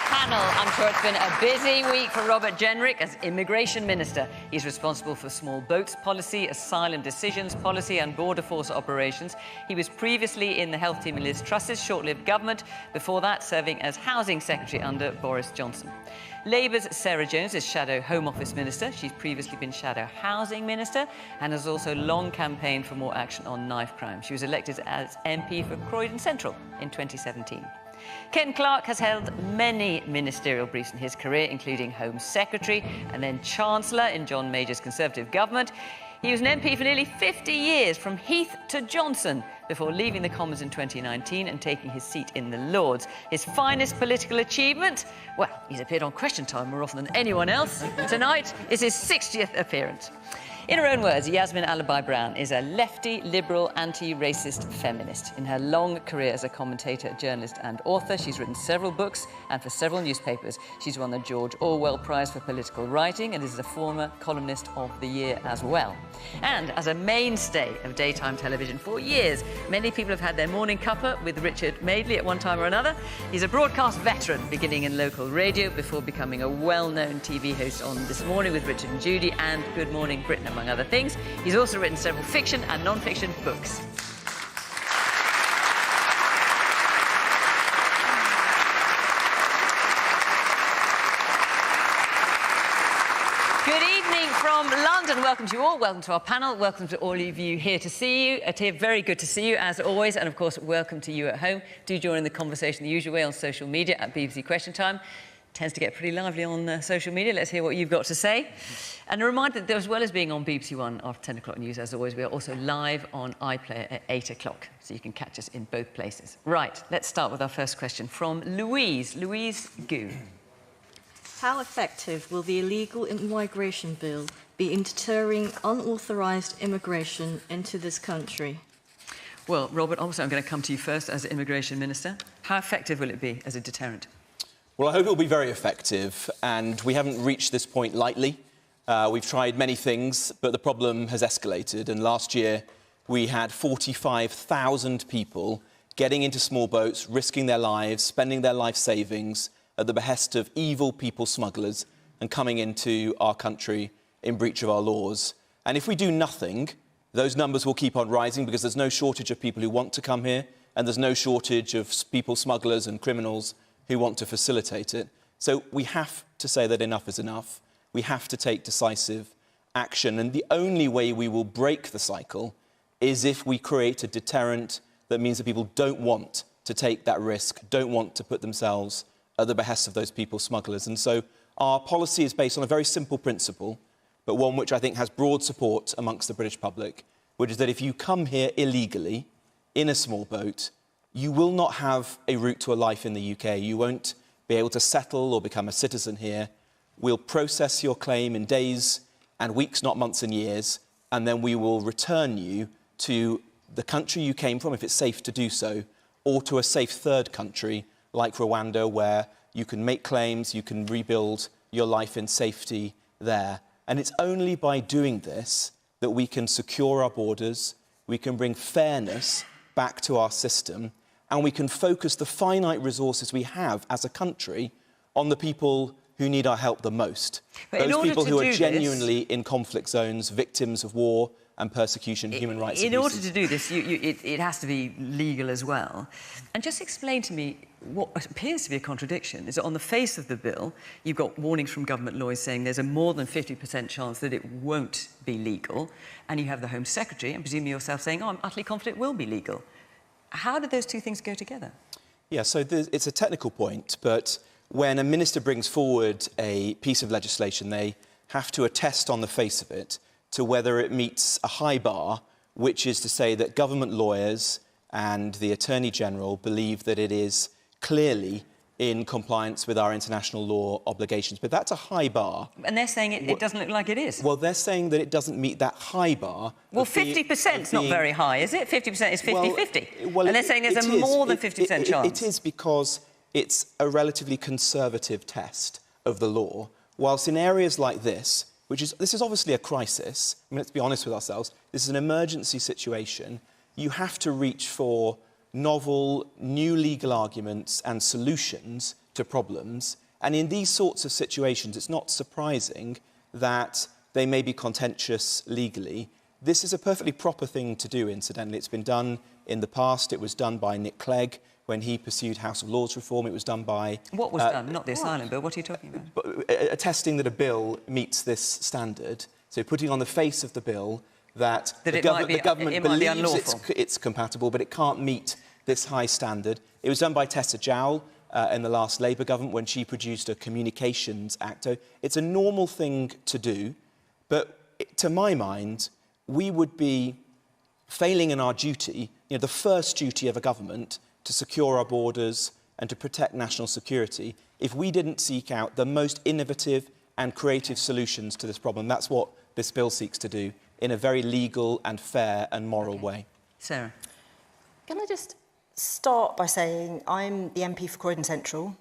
Panel, I'm sure it's been a busy week for Robert Jenrick as Immigration Minister. He's responsible for small boats policy, asylum decisions policy and border force operations. He was previously in the health team in Liz Truss's short-lived government, before that serving as Housing Secretary under Boris Johnson. Labour's Sarah Jones is Shadow Home Office Minister. She's previously been Shadow Housing Minister and has also long campaigned for more action on knife crime. She was elected as MP for Croydon Central in 2017. Ken Clarke has held many ministerial briefs in his career, including Home Secretary and then Chancellor in John Major's Conservative government. He was an MP for nearly 50 years, from Heath to Johnson, before leaving the Commons in 2019 and taking his seat in the Lords. His finest political achievement? Well, he's appeared on Question Time more often than anyone else. Tonight is his 60th appearance. In her own words, Yasmin Alibhai-Brown is a lefty, liberal, anti-racist feminist. In her long career as a commentator, journalist and author, she's written several books and for several newspapers. She's won the George Orwell Prize for Political Writing and is a former columnist of the year as well. And as a mainstay of daytime television for years, many people have had their morning cuppa with Richard Madeley at one time or another. He's a broadcast veteran, beginning in local radio before becoming a well-known TV host on This Morning with Richard and Judy and Good Morning Britain, among other things. He's also written several fiction and non-fiction books. Good evening from London. Welcome to you all. Welcome to our panel. Welcome to all of you here to see you. Atiyah, very good to see you, as always. And, of course, welcome to you at home. Do join in the conversation the usual way on social media at BBC Question Time. Tends to get pretty lively on social media. Let's hear what you've got to say. And a reminder that as well as being on BBC One after 10 o'clock news, as always, we are also live on iPlayer at 8 o'clock, so you can catch us in both places. Right, let's start with our first question from Louise. Louise Gu. How effective will the illegal immigration bill be in deterring unauthorised immigration into this country? Well, Robert, obviously I'm going to come to you first as Immigration Minister. How effective will it be as a deterrent? Well, I hope it will be very effective, and we haven't reached this point lightly. We've tried many things, but the problem has escalated, and last year we had 45,000 people getting into small boats, risking their lives, spending their life savings at the behest of evil people smugglers and coming into our country in breach of our laws. And if we do nothing, those numbers will keep on rising, because there's no shortage of people who want to come here, and there's no shortage of people smugglers and criminals who want to facilitate it. So we have to say that enough is enough. We have to take decisive action. And the only way we will break the cycle is if we create a deterrent that means that people don't want to take that risk, don't want to put themselves at the behest of those people smugglers. And so our policy is based on a very simple principle, but one which I think has broad support amongst the British public, which is that if you come here illegally in a small boat, you will not have a route to a life in the UK. You won't be able to settle or become a citizen here. We'll process your claim in days and weeks, not months and years, and then we will return you to the country you came from, if it's safe to do so, or to a safe third country like Rwanda, where you can make claims, you can rebuild your life in safety there. And it's only by doing this that we can secure our borders, we can bring fairness back to our system, and we can focus the finite resources we have as a country on the people who need our help the most. Those people who are genuinely in conflict zones, victims of war and persecution, human rights abuses. In order to do this, it has to be legal as well. And just explain to me what appears to be a contradiction is that on the face of the bill, you've got warnings from government lawyers saying there's a more than 50% chance that it won't be legal, and you have the Home Secretary, and presumably yourself, saying, oh, I'm utterly confident it will be legal. How do those two things go together? Yeah, so it's a technical point, but when a minister brings forward a piece of legislation, they have to attest on the face of it to whether it meets a high bar, which is to say that government lawyers and the Attorney General believe that it is clearly in compliance with our international law obligations. But that's a high bar. And they're saying it doesn't look like it is. Well, they're saying that it doesn't meet that high bar. Well, 50% is not very high, is it? 50% is 50-50. Well, and they're saying there's a more than 50% chance. It is, because it's a relatively conservative test of the law, whilst in areas like this, this is obviously a crisis. I mean, let's be honest with ourselves. This is an emergency situation. You have to reach for novel, new legal arguments and solutions to problems. And in these sorts of situations, it's not surprising that they may be contentious legally. This is a perfectly proper thing to do, incidentally. It's been done in the past. It was done by Nick Clegg when he pursued House of Lords reform. It was done by... What was done? Not the asylum bill. What are you talking about? Attesting that a bill meets this standard. So putting on the face of the bill that the government believes it's compatible, but it can't meet this high standard. It was done by Tessa Jowell in the last Labour government when she produced a Communications Act. It's a normal thing to do, but to my mind, we would be failing in our duty, the first duty of a government, to secure our borders and to protect national security, if we didn't seek out the most innovative and creative solutions to this problem. That's what this bill seeks to do in a very legal and fair and moral way. Sarah. Can I just start by saying I'm the MP for Croydon Central.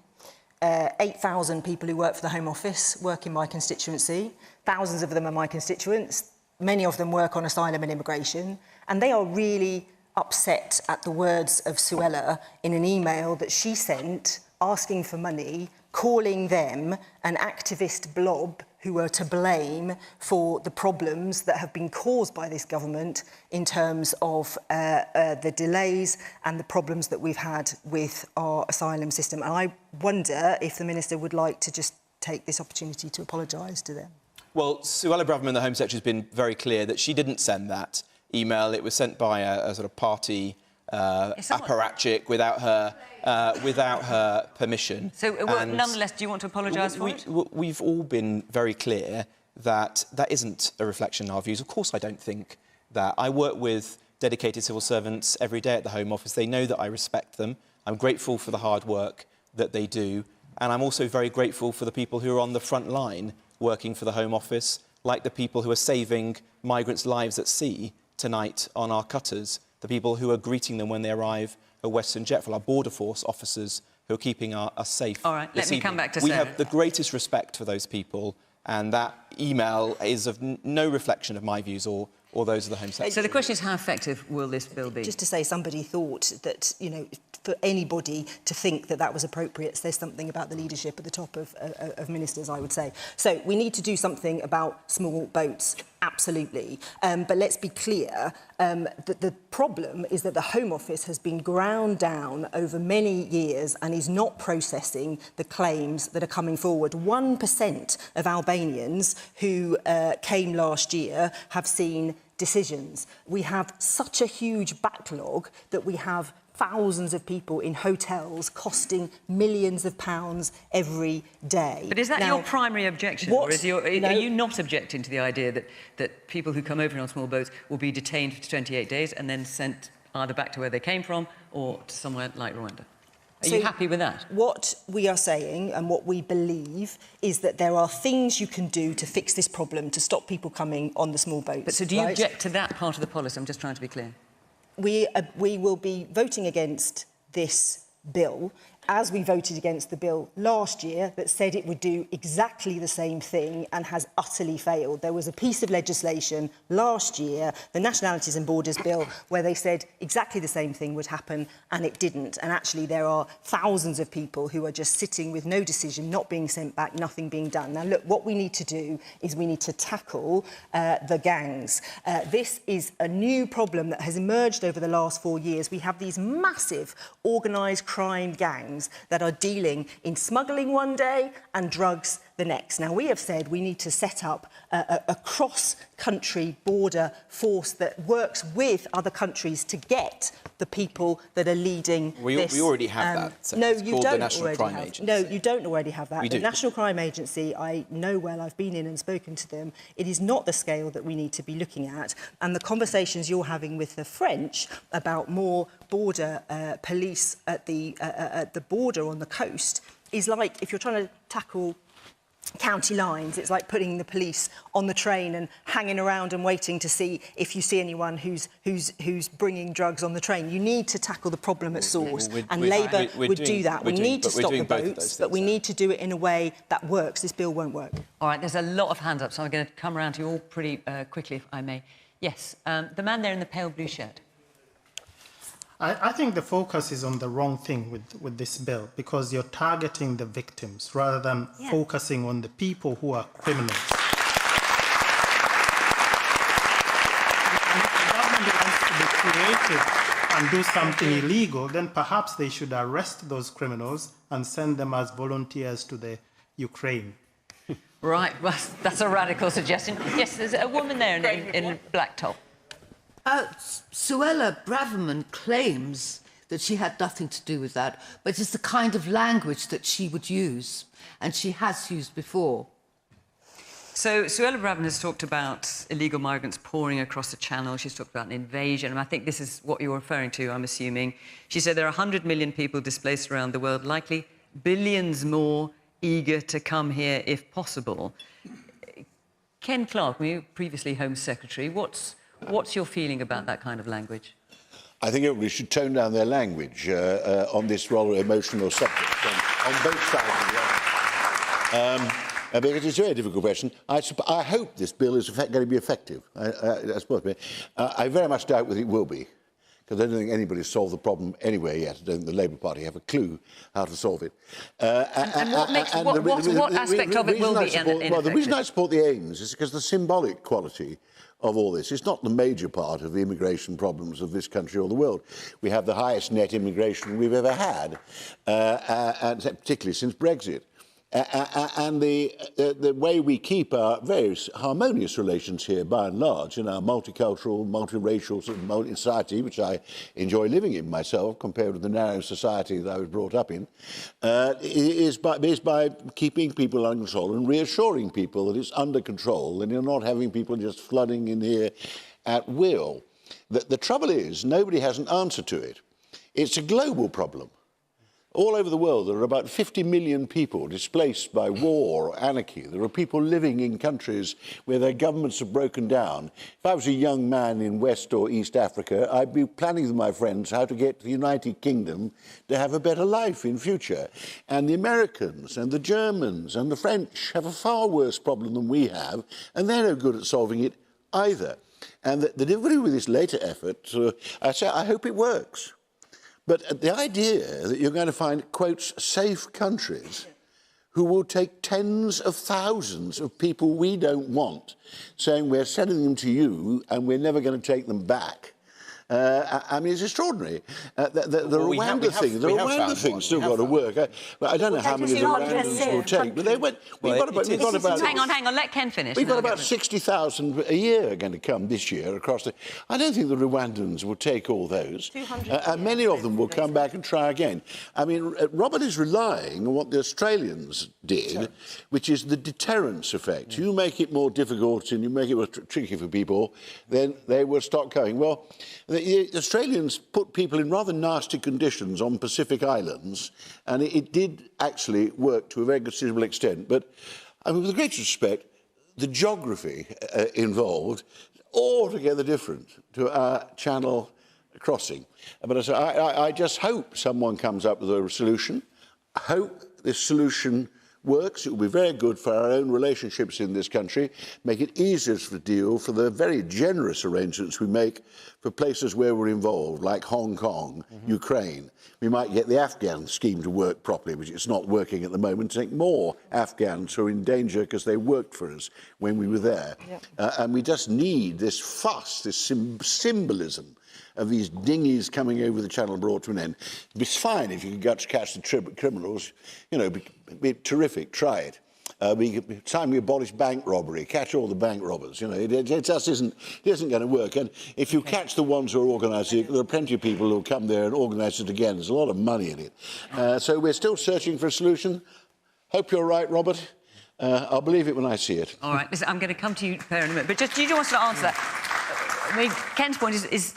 8,000 people who work for the Home Office work in my constituency. Thousands of them are my constituents. Many of them work on asylum and immigration. And they are really upset at the words of Suella in an email that she sent asking for money, calling them an activist blob who are to blame for the problems that have been caused by this government in terms of the delays and the problems that we've had with our asylum system. And I wonder if the Minister would like to just take this opportunity to apologise to them. Well, Suella Braverman, the Home Secretary, has been very clear that she didn't send that email. It was sent by a sort of party apparatchik without her permission. So, nonetheless, do you want to apologise for it? We've all been very clear that that isn't a reflection of our views. Of course, I don't think that. I work with dedicated civil servants every day at the Home Office. They know that I respect them. I'm grateful for the hard work that they do. And I'm also very grateful for the people who are on the front line working for the Home Office, like the people who are saving migrants' lives at sea tonight on our cutters, the people who are greeting them when they arrive at Western Jetful, our border force officers who are keeping us safe. All right, let me come back to Sarah. We have the greatest respect for those people, and that email is of no reflection of my views or those of the Home Secretary. So the question is, how effective will this bill be? Just to say, somebody thought that, for anybody to think that that was appropriate, there's something about the leadership at the top of ministers, I would say. So we need to do something about small boats, absolutely. But let's be clear, that the problem is that the Home Office has been ground down over many years and is not processing the claims that are coming forward. 1% of Albanians who came last year have seen decisions. We have such a huge backlog that we have thousands of people in hotels costing millions of pounds every day. But is that your primary objection? Or are you not objecting to the idea that people who come over on small boats will be detained for 28 days and then sent either back to where they came from or to somewhere like Rwanda? Are you happy with that? What we are saying and what we believe is that there are things you can do to fix this problem, to stop people coming on the small boats. But so do you object to that part of the policy? I'm just trying to be clear. We will be voting against this bill, as we voted against the bill last year that said it would do exactly the same thing and has utterly failed. There was a piece of legislation last year, the Nationalities and Borders Bill, where they said exactly the same thing would happen and it didn't. And actually there are thousands of people who are just sitting with no decision, not being sent back, nothing being done. Now look, what we need to do is we need to tackle the gangs. This is a new problem that has emerged over the last 4 years. We have these massive organised crime gangs that are dealing in smuggling one day and drugs the next. Now, we have said we need to set up a cross-country border force that works with other countries to get the people that are leading this. We already have that. So no, it's you called don't the National already Crime have. Agency. No, you don't already have that. We The do. National Crime Agency, I know well, I've been in and spoken to them. It is not the scale that we need to be looking at. And the conversations you're having with the French about more border police at the border on the coast is like if you're trying to tackle county lines, it's like putting the police on the train and hanging around and waiting to see if you see anyone who's bringing drugs on the train. You need to tackle the problem at source, and Labour would do that. We need to stop the boats, but we need to do it in a way that works. This bill won't work. All right, there's a lot of hands up, so I'm going to come around to you all pretty quickly, if I may. Yes, the man there in the pale blue shirt. I think the focus is on the wrong thing with this bill, because you're targeting the victims rather than focusing on the people who are criminals. And if the government wants to be creative and do something illegal, then perhaps they should arrest those criminals and send them as volunteers to the Ukraine. Right, well, that's a radical suggestion. Yes, there's a woman there in a black top. Suella Braverman claims that she had nothing to do with that, but it's the kind of language that she would use, and she has used before. So Suella Braverman has talked about illegal migrants pouring across the channel. She's talked about an invasion, and I think this is what you're referring to, I'm assuming. She said there are 100 million people displaced around the world, likely billions more eager to come here if possible. Ken Clarke, were you previously Home Secretary? What's your feeling about that kind of language? I think everybody should tone down their language on this rather emotional subject on both sides of the argument. Because it's a very difficult question. I hope this bill is going to be effective. I very much doubt whether it will be, because I don't think anybody's solved the problem anywhere yet. I don't think the Labour Party have a clue how to solve it. And what aspect of it will be ineffective? Well, the reason I support the aims is because the symbolic quality of all this is not the major part of the immigration problems of this country or the world. We have the highest net immigration we've ever had, and particularly since Brexit. And the way we keep our very harmonious relations here, by and large, in our multicultural, multiracial society, which I enjoy living in myself, compared with the narrow society that I was brought up in, is by keeping people under control and reassuring people that it's under control and you're not having people just flooding in here at will. The trouble is, nobody has an answer to it. It's a global problem. All over the world, there are about 50 million people displaced by war or anarchy. There are people living in countries where their governments have broken down. If I was a young man in West or East Africa, I'd be planning with my friends how to get to the United Kingdom to have a better life in future. And the Americans and the Germans and the French have a far worse problem than we have, and they're no good at solving it either. And the difficulty with this later effort, I hope it works. But the idea that you're going to find, quotes, safe countries who will take tens of thousands of people we don't want, saying we're sending them to you and we're never going to take them back. I mean, it's extraordinary. The Rwanda thing still got to work. I don't know how many Rwandans will take, but they went. We've got about. Hang on. Let Ken finish. We've got about 60,000 a year going to come this year across the. I don't think the Rwandans will take all those, and many of them will come back and try again. I mean, Robert is relying on what the Australians did, which is the deterrence effect. You make it more difficult and you make it more tricky for people, then they will stop going. Well. The Australians put people in rather nasty conditions on Pacific Islands, and it did actually work to a very considerable extent. But, I mean, with the greatest respect, the geography involved altogether different to our channel crossing. But I just hope someone comes up with a solution. I hope this solution works. It will be very good for our own relationships in this country, make it easier to deal for the very generous arrangements we make for places where we're involved, like Hong Kong, Ukraine. We might get the Afghan scheme to work properly, which it's not working at the moment. Take more Afghans who are in danger because they worked for us when we were there. And we just need this fuss, this symbolism of these dinghies coming over the channel brought to an end. It'd be fine if you could get to catch the criminals. You know, it'd be terrific. Try it. Time we abolish bank robbery, catch all the bank robbers. You know, it just isn't going to work. And if you catch the ones who are organising it, there are plenty of people who will come there and organise it again. There's a lot of money in it. So we're still searching for a solution. Hope you're right, Robert. I'll believe it when I see it. All right, listen, I'm going to come to you, Per, in a minute. But just, do you want to answer that? I mean, Ken's point is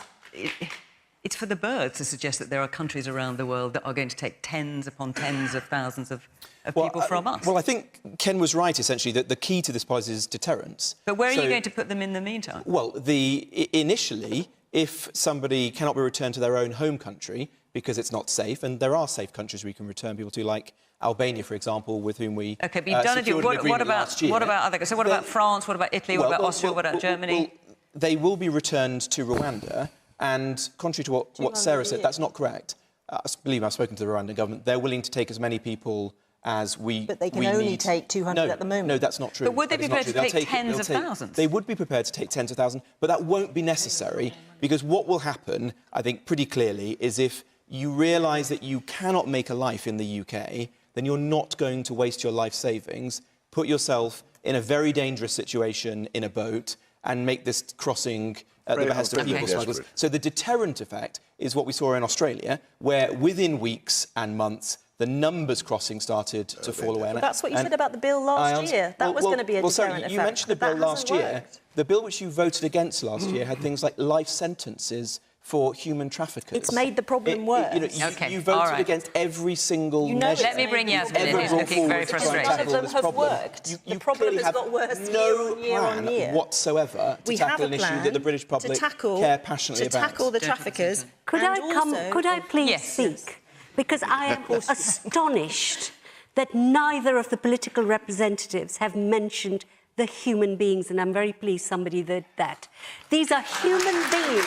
it's for the birds to suggest that there are countries around the world that are going to take tens upon tens of thousands of people from us. Well, I think Ken was right, essentially, that the key to this policy is deterrence. But where are you going to put them in the meantime? Well, initially, if somebody cannot be returned to their own home country because it's not safe, and there are safe countries we can return people to, like Albania, for example, with whom we OK, but you've done it. What about other... So what about France? What about Italy? What about Austria? What about Germany? They will be returned to Rwanda And contrary to what Sarah said, that's not correct. I believe I've spoken to the Rwandan government. They're willing to take as many people as we But they can only take 200 at the moment. No, that's not true. But would they be prepared to take tens of thousands? They would be prepared to take tens of thousands, but that won't be necessary, because what will happen, I think, pretty clearly, is if you realise that you cannot make a life in the UK, then you're not going to waste your life savings, put yourself in a very dangerous situation in a boat, and make this crossing at the behest of people smugglers. So the deterrent effect is what we saw in Australia, where within weeks and months, the numbers crossing started to fall away. But that's what you said about the bill last year. That was going to be a deterrent effect. You mentioned the bill last year. The bill which you voted against last year had things like life sentences for human traffickers. It's made the problem worse. You voted against every single measure. Let me bring Yasmin in, who's looking very frustrated. None of them have worked. The problem has got worse year on year whatsoever to tackle an issue that the British public care passionately about. To tackle the traffickers. Could I please speak? Because I am astonished that neither of the political representatives have mentioned the human beings, and I'm very pleased somebody did that. These are human beings.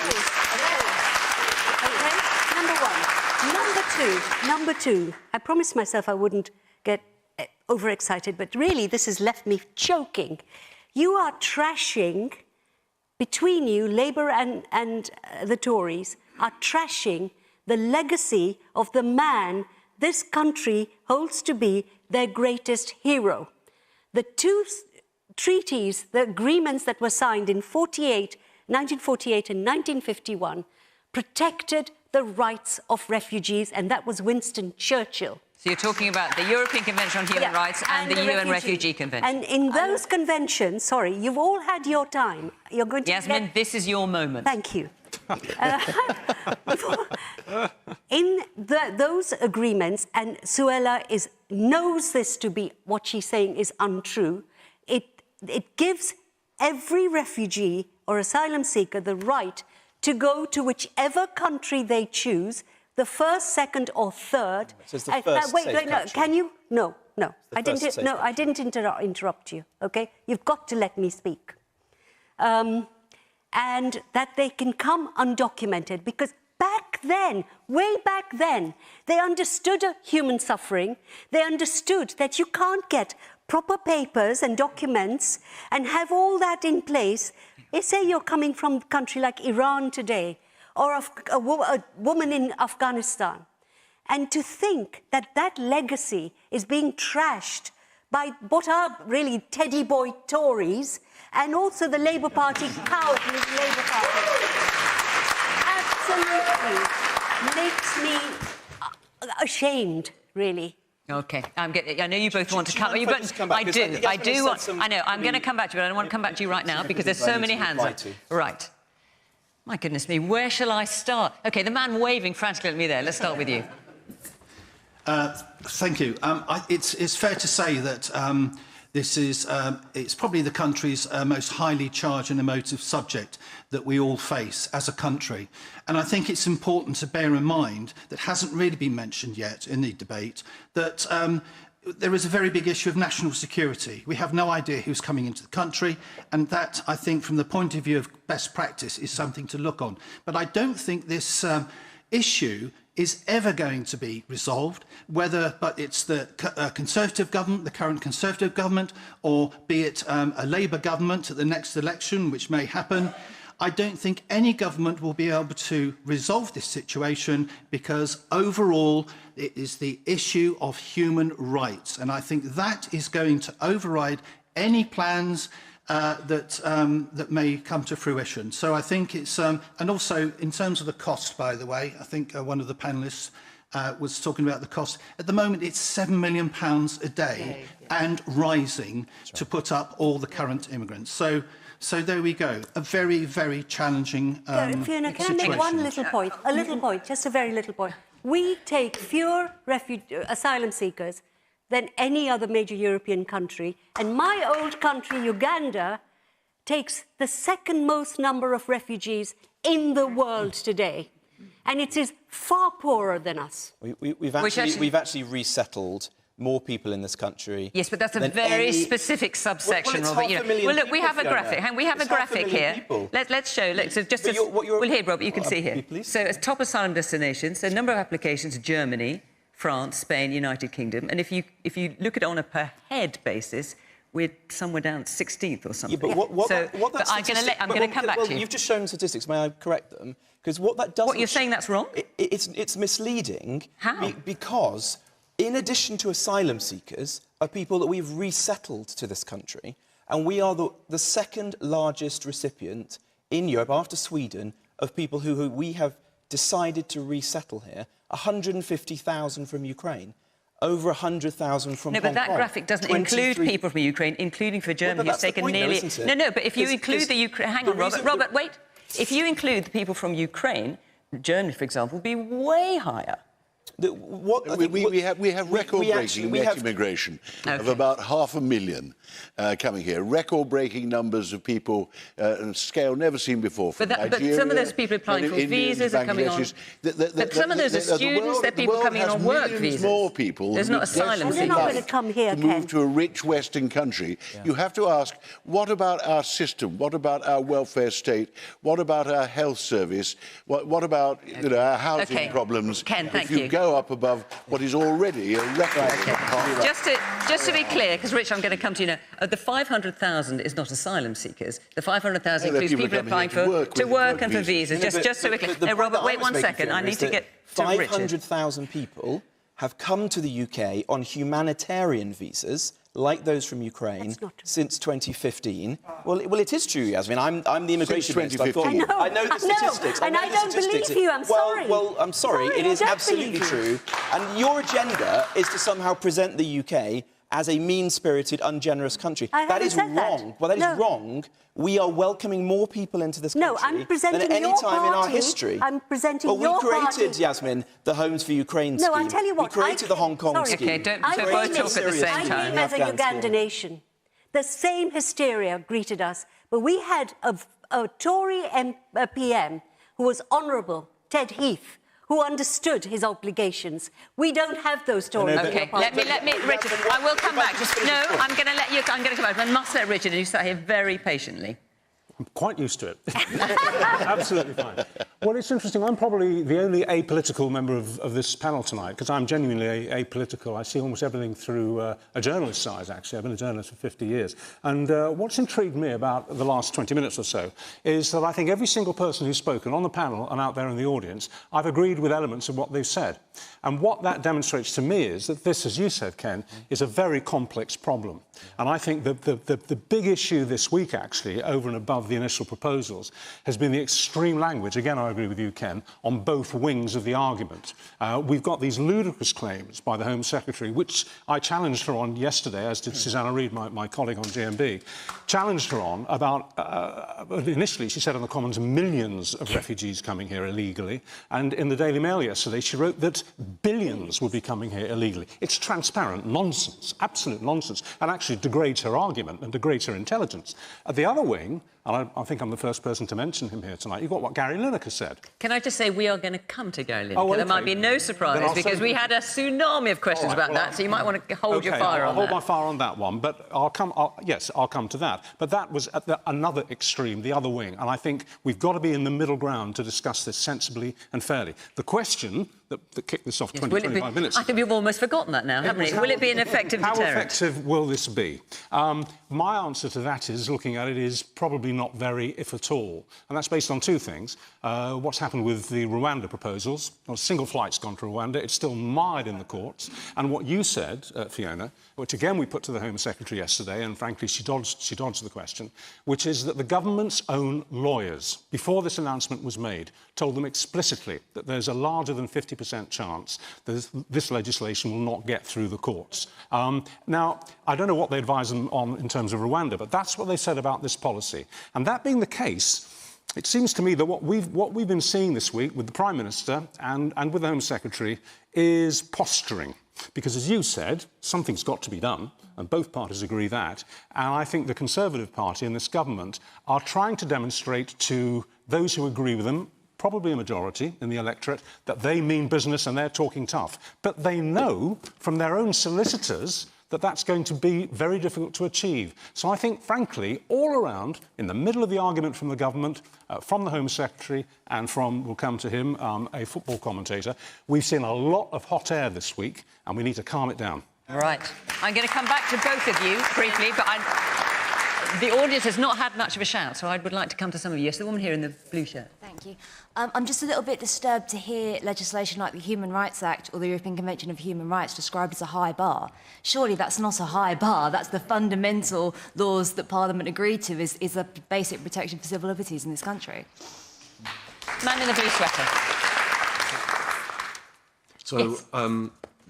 Okay? Number one. Number two, I promised myself I wouldn't get overexcited, but really this has left me choking. You are trashing, between you, Labour and the Tories, are trashing the legacy of the man this country holds to be their greatest hero. The two treaties, the agreements that were signed in 1948 and 1951, protected the rights of refugees, and that was Winston Churchill. So you're talking about the European Convention on Human Rights and the UN Refugee Convention. And in those conventions, sorry, you've all had your time. You're going to Yasmin, this is your moment. Thank you. In those agreements, and Suella knows this to be what she's saying is untrue, it gives every refugee or asylum seeker the right to go to whichever country they choose, the first, second, or third. So it's the first wait, safe no, country. can you? No. I didn't interrupt you. Okay, you've got to let me speak. And that they can come undocumented, because back then, way back then, they understood human suffering. They understood that you can't get proper papers and documents and have all that in place. Say you're coming from a country like Iran today, or a woman in Afghanistan. And to think that that legacy is being trashed by what are really teddy boy Tories and also the Labour Party, cowardly Labour Party, absolutely makes me ashamed, really. OK, I know you both want to come. I do want. I know. I'm going to come back to you, but I don't want to come back to you right now because there's so many hands up. Right. My goodness me, where shall I start? OK, the man waving frantically at me there. Let's start with you. Thank you. It's fair to say that this is it's probably the country's most highly charged and emotive subject that we all face as a country. And I think it's important to bear in mind that hasn't really been mentioned yet in the debate that there is a very big issue of national security. We have no idea who's coming into the country, and that, I think, from the point of view of best practice, is something to look on. But I don't think this issue is ever going to be resolved, but it's the Conservative government, the current Conservative government, or be it a Labour government at the next election, which may happen. I don't think any government will be able to resolve this situation, because overall it is the issue of human rights. And I think that is going to override any plans that may come to fruition. So I think it's... and also, in terms of the cost, by the way, I think one of the panellists was talking about the cost. At the moment, it's £7 million a day and rising to put up all the current immigrants. So there we go. A very, very challenging Fiona, can I make one little point? A little point, just a very little point. We take fewer asylum seekers than any other major European country. And my old country, Uganda, takes the second most number of refugees in the world today. And it is far poorer than us. We've actually resettled more people in this country. Yes, but that's a very specific subsection, well, Robert. Well, look, we have a graphic. We have a graphic here. Let's show. Look, so just well, here, Robert, you can see here. So, as top asylum destinations, so number of applications: Germany, France, Spain, United Kingdom. And if you look at it on a per head basis, we're somewhere down 16th or something. Yeah, but I'm going to come back to you. You've just shown statistics. May I correct them? Because what that does. What you're saying that's wrong? It's misleading. How? Because in addition to asylum seekers, are people that we've resettled to this country, and we are the second largest recipient in Europe after Sweden of people who we have decided to resettle here. 150,000 from Ukraine. Over 100,000 from Hong Kong. No, but that graphic doesn't include people from Ukraine, including for Germany, who's taken nearly... No, but if you include the Ukraine... Hang on, Robert, wait. If you include the people from Ukraine, Germany, for example, would be way higher. We have record-breaking net immigration of about 500,000 coming here. Record-breaking numbers of people, a scale never seen before from Nigeria. But some of those people applying for visas are coming on... But some of those are students, they're people coming in on work visas. More people. There's not asylum seekers. They're not going to come here, to move to a rich Western country. Yeah. You have to ask, what about our system? What about our welfare state? What about our health service? What about our housing problems? Ken, thank you. Go up above what is already a record. Just to be clear, because Rich, I'm going to come to you now. The 500,000 is not asylum seekers. The 500,000 includes people applying to work and for visas. Just so we're clear. No, Robert, wait 1 second. I need to get to Richard. 500,000 people have come to the UK on humanitarian visas, like those from Ukraine, since 2015. Well, it is true, Yasmin. I'm the immigration minister. I know the statistics. And I don't believe you. I'm sorry. Well, I'm sorry. It is absolutely true. And your agenda is to somehow present the UK as a mean-spirited, ungenerous country. That is wrong. Well, that is wrong. We are welcoming more people into this country than at any time in our history. I'm presenting your party. Well, we created, Yasmin, the Homes for Ukraine scheme. No, I'll tell you what. We created the Hong Kong scheme. OK, don't both talk at the same time. I came as a Ugandan nation. The same hysteria greeted us. But we had a Tory PM who was honourable, Ted Heath, who understood his obligations. We don't have those Tories. OK, let me, Richard, I will come back. No, I'm going to let you, I'm going to come back. I must let Richard, and you sat here very patiently. I'm quite used to it. Absolutely fine. Well, it's interesting. I'm probably the only apolitical member of this panel tonight, because I'm genuinely apolitical. I see almost everything through a journalist's eyes, actually. I've been a journalist for 50 years. And what's intrigued me about the last 20 minutes or so is that I think every single person who's spoken on the panel and out there in the audience, I've agreed with elements of what they've said. And what that demonstrates to me is that this, as you said, Ken, is a very complex problem. And I think that the big issue this week, actually, over and above the initial proposals, has been the extreme language, again I agree with you, Ken, on both wings of the argument. We've got these ludicrous claims by the Home Secretary, which I challenged her on yesterday, as did Susanna Reid, my colleague on GMB, challenged her on about, initially she said on the Commons, millions of refugees coming here illegally, and in the Daily Mail yesterday she wrote that billions would be coming here illegally. It's transparent nonsense, absolute nonsense, and actually degrades her argument and degrades her intelligence. At the other wing, and I think I'm the first person to mention him here tonight, you've got what Gary Lineker said. Can I just say we are going to come to Gary Lineker? There might be no surprise, because we had a tsunami of questions about that, so you might want to hold your fire on that. I'll hold my fire on that one, but I'll come to that. But that was at another extreme, the other wing, and I think we've got to be in the middle ground to discuss this sensibly and fairly. The question that kicked this off 25 minutes... I think we've almost forgotten that now, haven't we? Will it be an effective deterrent? How effective will this be? My answer to that is, looking at it, is probably not very, if at all. And that's based on two things. What's happened with the Rwanda proposals. Not a single flight's gone to Rwanda. It's still mired in the courts. And what you said, Fiona, which again we put to the Home Secretary yesterday, and frankly she dodged the question, which is that the government's own lawyers, before this announcement was made, told them explicitly that there's a larger than 50% chance that this legislation will not get through the courts. Now, I don't know what they advise them on in terms of Rwanda, but that's what they said about this policy. And that being the case, it seems to me that what we've been seeing this week with the Prime Minister and with the Home Secretary is posturing. Because, as you said, something's got to be done, and both parties agree that. And I think the Conservative Party and this government are trying to demonstrate to those who agree with them, probably a majority in the electorate, that they mean business and they're talking tough. But they know from their own solicitors that that's going to be very difficult to achieve. So I think, frankly, all around, in the middle of the argument from the government, from the Home Secretary and from, we'll come to him, a football commentator, we've seen a lot of hot air this week and we need to calm it down. Right. I'm going to come back to both of you briefly, but the audience has not had much of a shout, so I would like to come to some of you. Yes, the woman here in the blue shirt. Thank you. I'm just a little bit disturbed to hear legislation like the Human Rights Act or the European Convention of Human Rights described as a high bar. Surely that's not a high bar. That's the fundamental laws that Parliament agreed to is a basic protection for civil liberties in this country. Man in the blue sweater. So,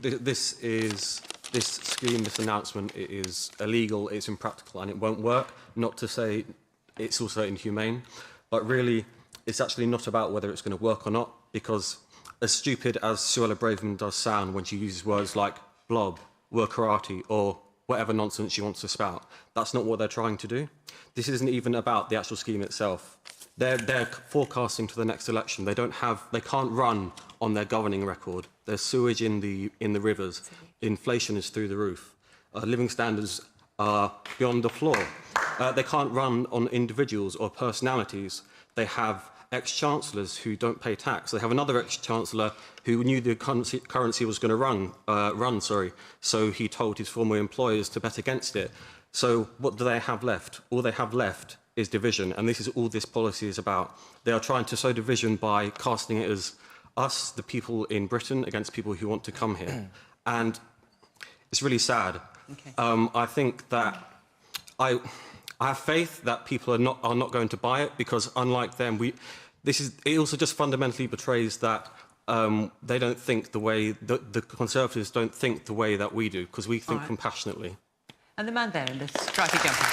yes. This scheme, this announcement, it is illegal, it's impractical, and it won't work. Not to say it's also inhumane, but really, it's actually not about whether it's going to work or not, because as stupid as Suella Braverman does sound when she uses words like blob, workerati, or whatever nonsense she wants to spout, that's not what they're trying to do. This isn't even about the actual scheme itself. They're forecasting to the next election. They can't run on their governing record. There's sewage in the rivers. Inflation is through the roof. Living standards are beyond the floor. They can't run on individuals or personalities. They have ex-chancellors who don't pay tax. They have another ex-chancellor who knew the currency was going to run, so he told his former employers to bet against it. So what do they have left? All they have left is division, and this is all this policy is about. They are trying to sow division by casting it as us, the people in Britain, against people who want to come here. And it's really sad. Okay. I think that I have faith that people are not going to buy it, because unlike them, it also just fundamentally betrays that they don't think the way the Conservatives don't think the way that we do, because we think compassionately. And the man there in the stripy jumper.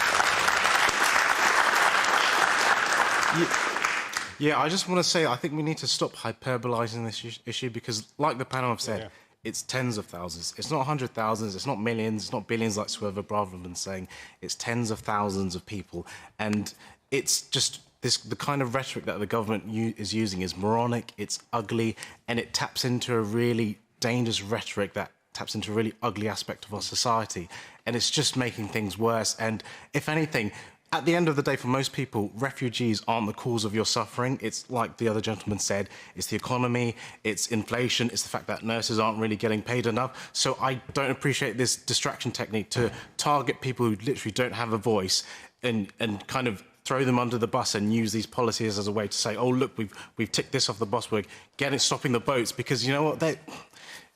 Yeah, I just want to say I think we need to stop hyperbolising this issue, because, like the panel have said, it's tens of thousands. It's not 100,000, it's not millions, it's not billions like Suella Braverman saying. It's tens of thousands of people. And it's just the kind of rhetoric that the government is using is moronic, it's ugly, and it taps into a really dangerous rhetoric that taps into a really ugly aspect of our society. And it's just making things worse. And if anything, at the end of the day, for most people, refugees aren't the cause of your suffering. It's like the other gentleman said, it's the economy, it's inflation, it's the fact that nurses aren't really getting paid enough. So I don't appreciate this distraction technique to target people who literally don't have a voice and kind of throw them under the bus and use these policies as a way to say, oh, look, we've ticked this off the box, we're stopping the boats, because you know what,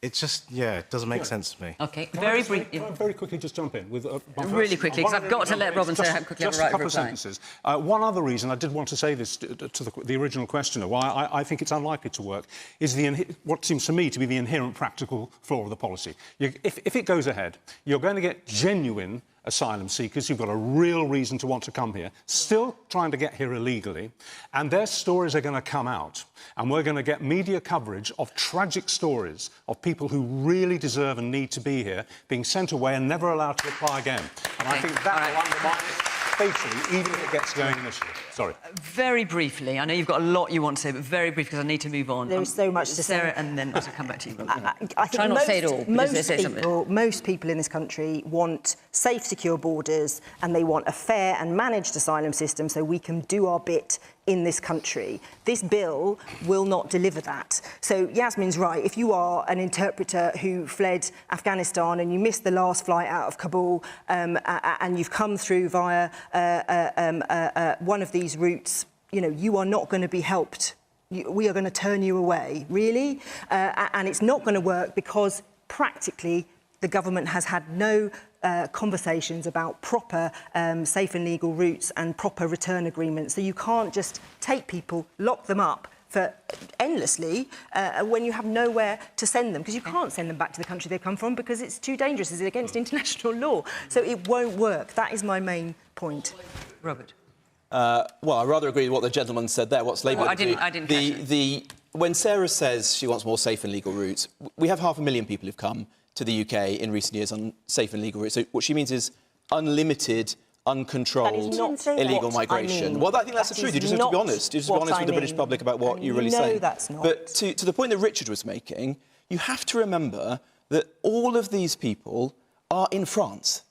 it's just, it doesn't make sense to me. OK, very briefly. Can I very quickly just jump in with really quickly, because I've got to let Robin say how quickly have a right reply. Just a couple of sentences. One other reason I did want to say this to the original questioner, why I think it's unlikely to work, is what seems to me to be the inherent practical flaw of the policy. If it goes ahead, you're going to get genuine asylum seekers who've got a real reason to want to come here, still trying to get here illegally, and their stories are going to come out, and we're going to get media coverage of tragic stories of people who really deserve and need to be here being sent away and never allowed to apply again. And I think that will undermine it fatally, even if it gets going initially. Sorry. Very briefly, I know you've got a lot you want to say, but very briefly, because I need to move on. There is so much to say. Sarah, and then I'll come back to you. I think try not to say it all. Most people in this country want safe, secure borders, and they want a fair and managed asylum system so we can do our bit in this country. This bill will not deliver that. So Yasmin's right. If you are an interpreter who fled Afghanistan and you missed the last flight out of Kabul and you've come through via one of these routes, you are not going to be helped. We are going to turn you away, really? And it's not going to work because practically the government has had no conversations about proper safe and legal routes and proper return agreements. So you can't just take people, lock them up for endlessly when you have nowhere to send them, because you can't send them back to the country they come from because it's too dangerous. It's against international law. So it won't work. That is my main point. Robert. Well, I rather agree with what the gentleman said there. What's Labour... I didn't catch it. When Sarah says she wants more safe and legal routes, we have 500,000 people who've come to the UK in recent years on safe and legal routes. So what she means is unlimited, uncontrolled illegal migration. I mean. Well, I think that's the truth. You just have to be honest. You just have to be honest with the British public about what you're really saying. No, that's not. But to the point that Richard was making, you have to remember that all of these people are in France.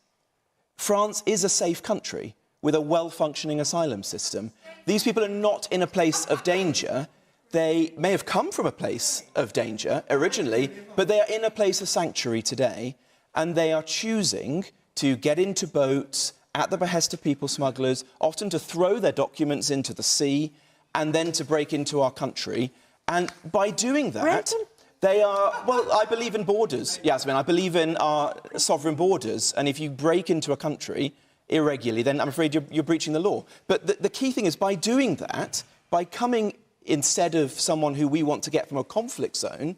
France is a safe country with a well-functioning asylum system. These people are not in a place of danger. They may have come from a place of danger originally, but they are in a place of sanctuary today, and they are choosing to get into boats at the behest of people smugglers, often to throw their documents into the sea and then to break into our country. And by doing that, they are... Well, I believe in borders, Yasmin. I believe in our sovereign borders. And if you break into a country irregularly, then I'm afraid you're breaching the law. But the key thing is, by doing that, by coming instead of someone who we want to get from a conflict zone,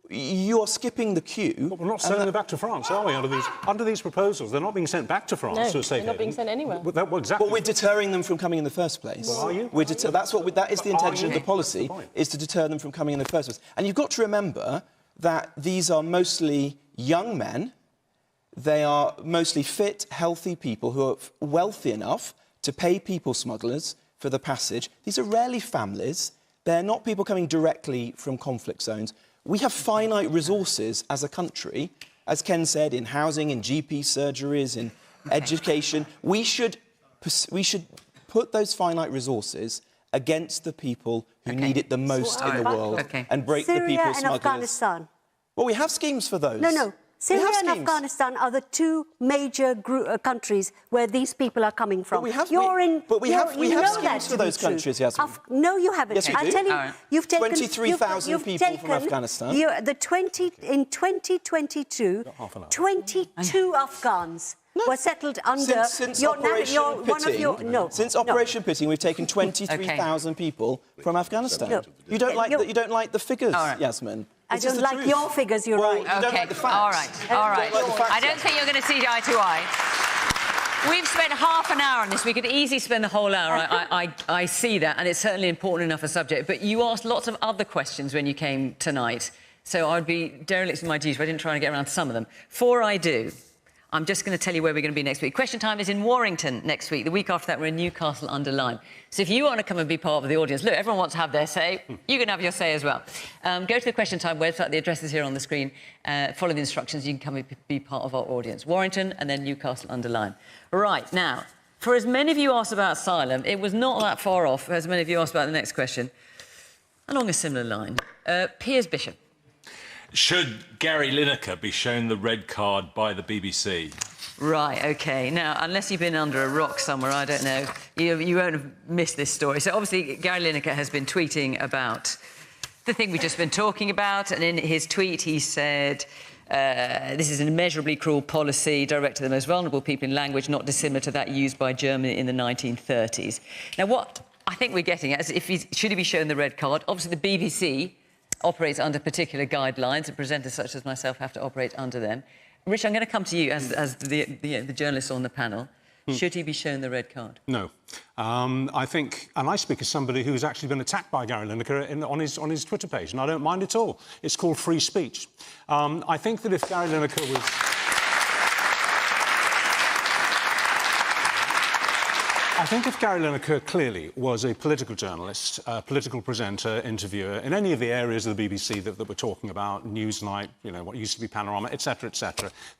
you're skipping the queue. But we're not sending them back to France, are we, under these proposals? They're not being sent back to France to a safe they're not being sent anywhere. Exactly. Well, we're deterring them from coming in the first place. Well, are you? That is the intention of the policy, is to deter them from coming in the first place. And you've got to remember that these are mostly young men. They are mostly fit, healthy people who are wealthy enough to pay people smugglers for the passage. These are rarely families. They're not people coming directly from conflict zones. We have finite resources as a country, as Ken said, in housing, in GP surgeries, in education. We should put those finite resources against the people who need it the most in the world and break the people smugglers. Syria and Afghanistan. Well, we have schemes for those. No. Syria and Afghanistan are the two major countries where these people are coming from. But we have schemes for those countries, Yasmin. No, you haven't. Yes, we do. I'll tell you, you've taken 23,000 people from Afghanistan. In 2022, 22 Afghans were settled under since Operation Pitting, we've taken 23,000 people from Afghanistan. No. You don't like the figures, Yasmin. I don't like your figures, you're right. You don't like the facts. All right. I don't think you're going to see eye to eye. We've spent half an hour on this. We could easily spend the whole hour. I see that, and it's certainly important enough a subject. But you asked lots of other questions when you came tonight, so I'd be derelict in my duties if I didn't try and get around to some of them. Before I do, I'm just going to tell you where we're going to be next week. Question Time is in Warrington next week. The week after that, we're in Newcastle under Lyme. So if you want to come and be part of the audience, look, everyone wants to have their say. You can have your say as well. Go to the Question Time website. The address is here on the screen. Follow the instructions. You can come and be part of our audience. Warrington and then Newcastle under Lyme. Right, now, for as many of you asked about asylum, it was not that far off, as many of you asked about the next question, along a similar line. Piers Bishop. Should Gary Lineker be shown the red card by the BBC? Right, OK. Now, unless you've been under a rock somewhere, I don't know, you won't have missed this story. So, obviously, Gary Lineker has been tweeting about the thing we've just been talking about, and in his tweet he said, this is an immeasurably cruel policy directed at the most vulnerable people in language not dissimilar to that used by Germany in the 1930s. Now, what I think we're getting at is, should he be shown the red card? Obviously, the BBC operates under particular guidelines, and presenters such as myself have to operate under them. Rich, I'm going to come to you as the journalist on the panel. Should he be shown the red card? No. I think, and I speak as somebody who's actually been attacked by Gary Lineker on his Twitter page, and I don't mind at all. It's called free speech. I think that if Gary Lineker was... I think if Gary Lineker clearly was a political journalist, a political presenter, interviewer, in any of the areas of the BBC that we're talking about, Newsnight, you know, what used to be Panorama, etc.,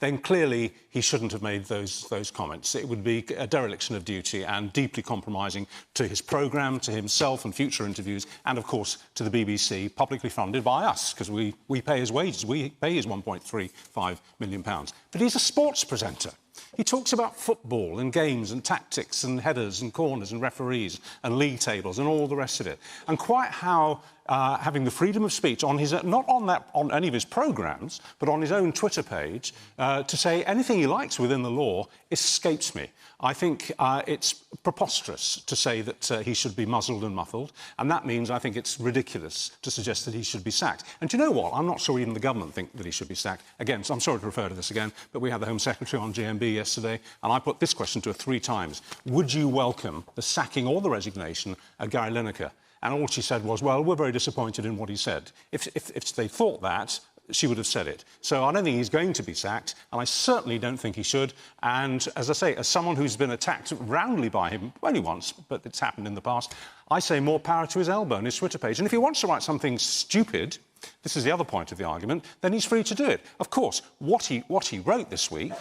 then clearly he shouldn't have made those comments. It would be a dereliction of duty and deeply compromising to his programme, to himself and future interviews, and, of course, to the BBC, publicly funded by us, because we pay his wages. We pay his £1.35 million. But he's a sports presenter. He talks about football and games and tactics and headers and corners and referees and league tables and all the rest of it. And quite how having the freedom of speech on his, not on any of his programmes, but on his own Twitter page, to say anything he likes within the law escapes me. I think it's preposterous to say that he should be muzzled and muffled, and that means I think it's ridiculous to suggest that he should be sacked. And do you know what? I'm not sure even the government think that he should be sacked. Again, so I'm sorry to refer to this again, but we had the Home Secretary on GMB yesterday, and I put this question to her 3 times. Would you welcome the sacking or the resignation of Gary Lineker? And all she said was, well, we're very disappointed in what he said. If they thought that, she would have said it. So I don't think he's going to be sacked, and I certainly don't think he should. And, as I say, as someone who's been attacked roundly by him, only once, but it's happened in the past, I say more power to his elbow and his Twitter page. And if he wants to write something stupid, this is the other point of the argument, then he's free to do it. Of course, what he wrote this week,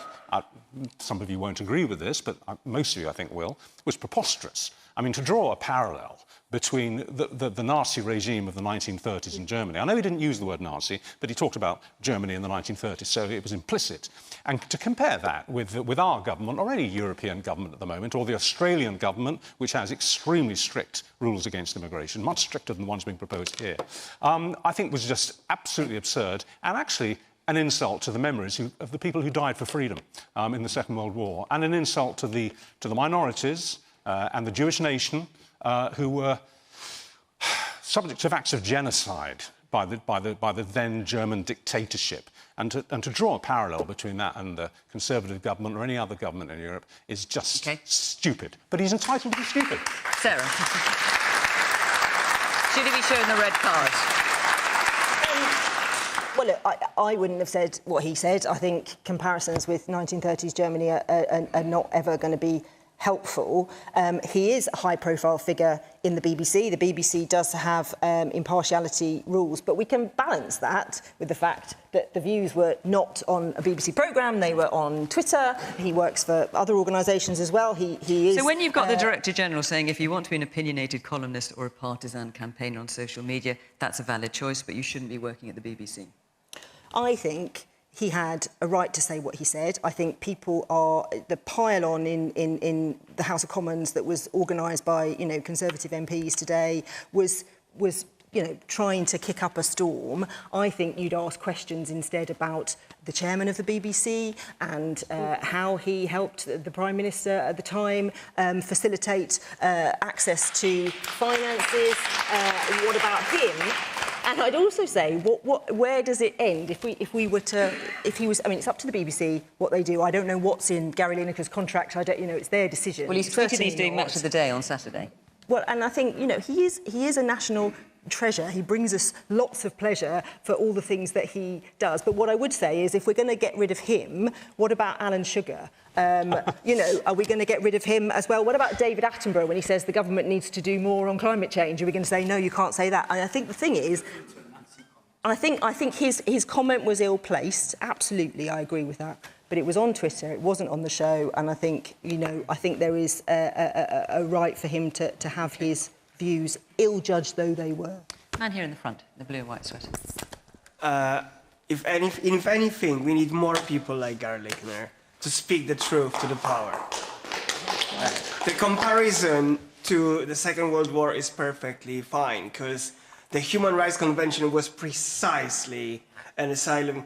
some of you won't agree with this, but most of you, I think, will, was preposterous. I mean, to draw a parallel between the Nazi regime of the 1930s in Germany. I know he didn't use the word Nazi, but he talked about Germany in the 1930s, so it was implicit. And to compare that with our government, or any European government at the moment, or the Australian government, which has extremely strict rules against immigration, much stricter than the ones being proposed here, I think was just absolutely absurd, and actually an insult to the memories of the people who died for freedom in the Second World War, and an insult to the minorities and the Jewish nation, who were subject to acts of genocide by the then German dictatorship. And to draw a parallel between that and the Conservative government or any other government in Europe is just stupid. But he's entitled to be stupid. Sarah. Should he be shown the red card? Well, look, I wouldn't have said what he said. I think comparisons with 1930s Germany are not ever going to be helpful. He is a high-profile figure in the BBC. The BBC does have impartiality rules, but we can balance that with the fact that the views were not on a BBC programme, they were on Twitter. He works for other organisations as well. He is... So when you've got the Director-General saying if you want to be an opinionated columnist or a partisan campaigner on social media, that's a valid choice, but you shouldn't be working at the BBC. I think he had a right to say what he said. I think people are... The pile-on in the House of Commons that was organised by, Conservative MPs today was trying to kick up a storm. I think you'd ask questions instead about the chairman of the BBC and how he helped the Prime Minister at the time facilitate access to finances. What about him? And I'd also say, where does it end if he was? I mean, it's up to the BBC what they do. I don't know what's in Gary Lineker's contract. I don't, it's their decision. Well, he's tweeted he's doing Match of the Day on Saturday. Well, and I think he is a national treasure. He brings us lots of pleasure for all the things that he does. But what I would say is, if we're going to get rid of him, what about Alan Sugar? Are we going to get rid of him as well? What about David Attenborough when he says the government needs to do more on climate change? Are we going to say, no, you can't say that? And I think the thing is, I think his comment was ill-placed. Absolutely, I agree with that. But it was on Twitter, it wasn't on the show, and I think, there is a right for him to have his views, ill-judged though they were. Man here in the front, the blue and white sweater. If anything, we need more people like Gary Lineker to speak the truth to the power. The comparison to the Second World War is perfectly fine, because the Human Rights Convention was precisely an asylum,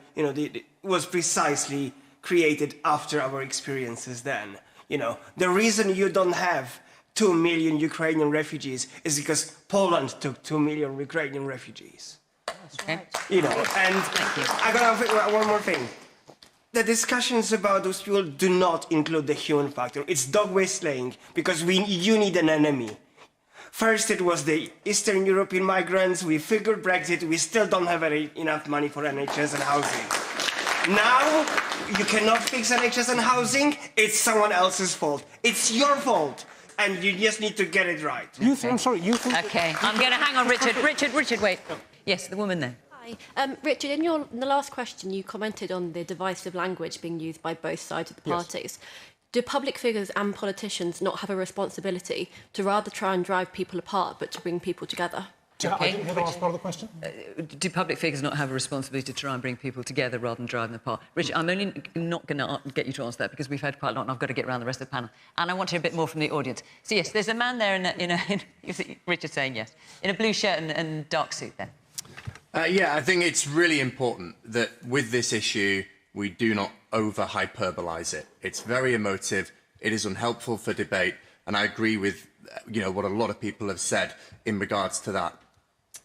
was precisely created after our experiences then. The reason you don't have 2 million Ukrainian refugees is because Poland took 2 million Ukrainian refugees. Okay. And I got one more thing. The discussions about those people do not include the human factor. It's dog whistling because you need an enemy. First it was the Eastern European migrants. We figured Brexit. We still don't have enough money for NHS and housing. Now you cannot fix NHS and housing. It's someone else's fault. It's your fault. And you just need to get it right. I'm OK, I'm going to hang on, Richard. Richard, wait. Yes, the woman there. Hi. Richard, in the last question, you commented on the divisive language being used by both sides of the parties. Do public figures and politicians not have a responsibility to rather try and drive people apart, but to bring people together? I didn't hear the last part of the question. Do public figures not have a responsibility to try and bring people together rather than drive them apart? Richard, I'm only not going to get you to answer that because we've had quite a lot and I've got to get around the rest of the panel. And I want to hear a bit more from the audience. So, yes, there's a man there Richard saying yes, in a blue shirt and dark suit there. Yeah, I think it's really important that with this issue, we do not over-hyperbolise it. It's very emotive, it is unhelpful for debate, and I agree with what a lot of people have said in regards to that.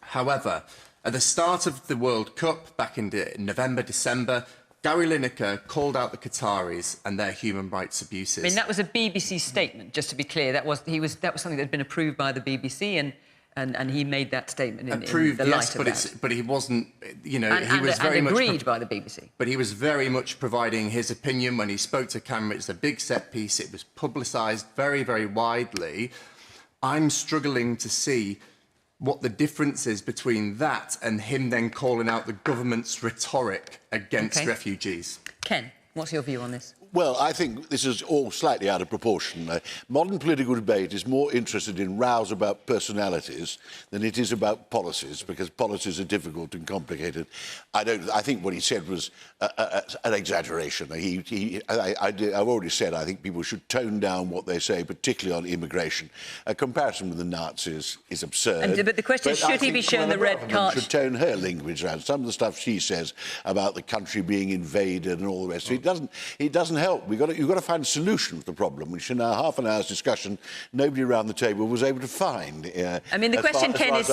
However, at the start of the World Cup, back in November, December, Gary Lineker called out the Qataris and their human rights abuses. I mean, that was a BBC statement, just to be clear. That was something that had been approved by the BBC, and And he made that statement in Approved, the light yes, of that. but he wasn't, you know, And, he was very much... agreed by the BBC. But he was very much providing his opinion when he spoke to camera. It's a big set piece. It was publicised very, very widely. I'm struggling to see what the difference is between that and him then calling out the government's rhetoric against refugees. Ken, what's your view on this? Well, I think this is all slightly out of proportion. Modern political debate is more interested in rows about personalities than it is about policies, because policies are difficult and complicated. I think what he said was an exaggeration. I've already said I think people should tone down what they say, particularly on immigration. A comparison with the Nazis is absurd. But the question is, should he be shown the red card? Should tone her language around. Some of the stuff she says about the country being invaded and all the rest of it, it doesn't help. You've got to find a solution to the problem, which in our half an hour's discussion, nobody around the table was able to find. I mean, the question, Ken, is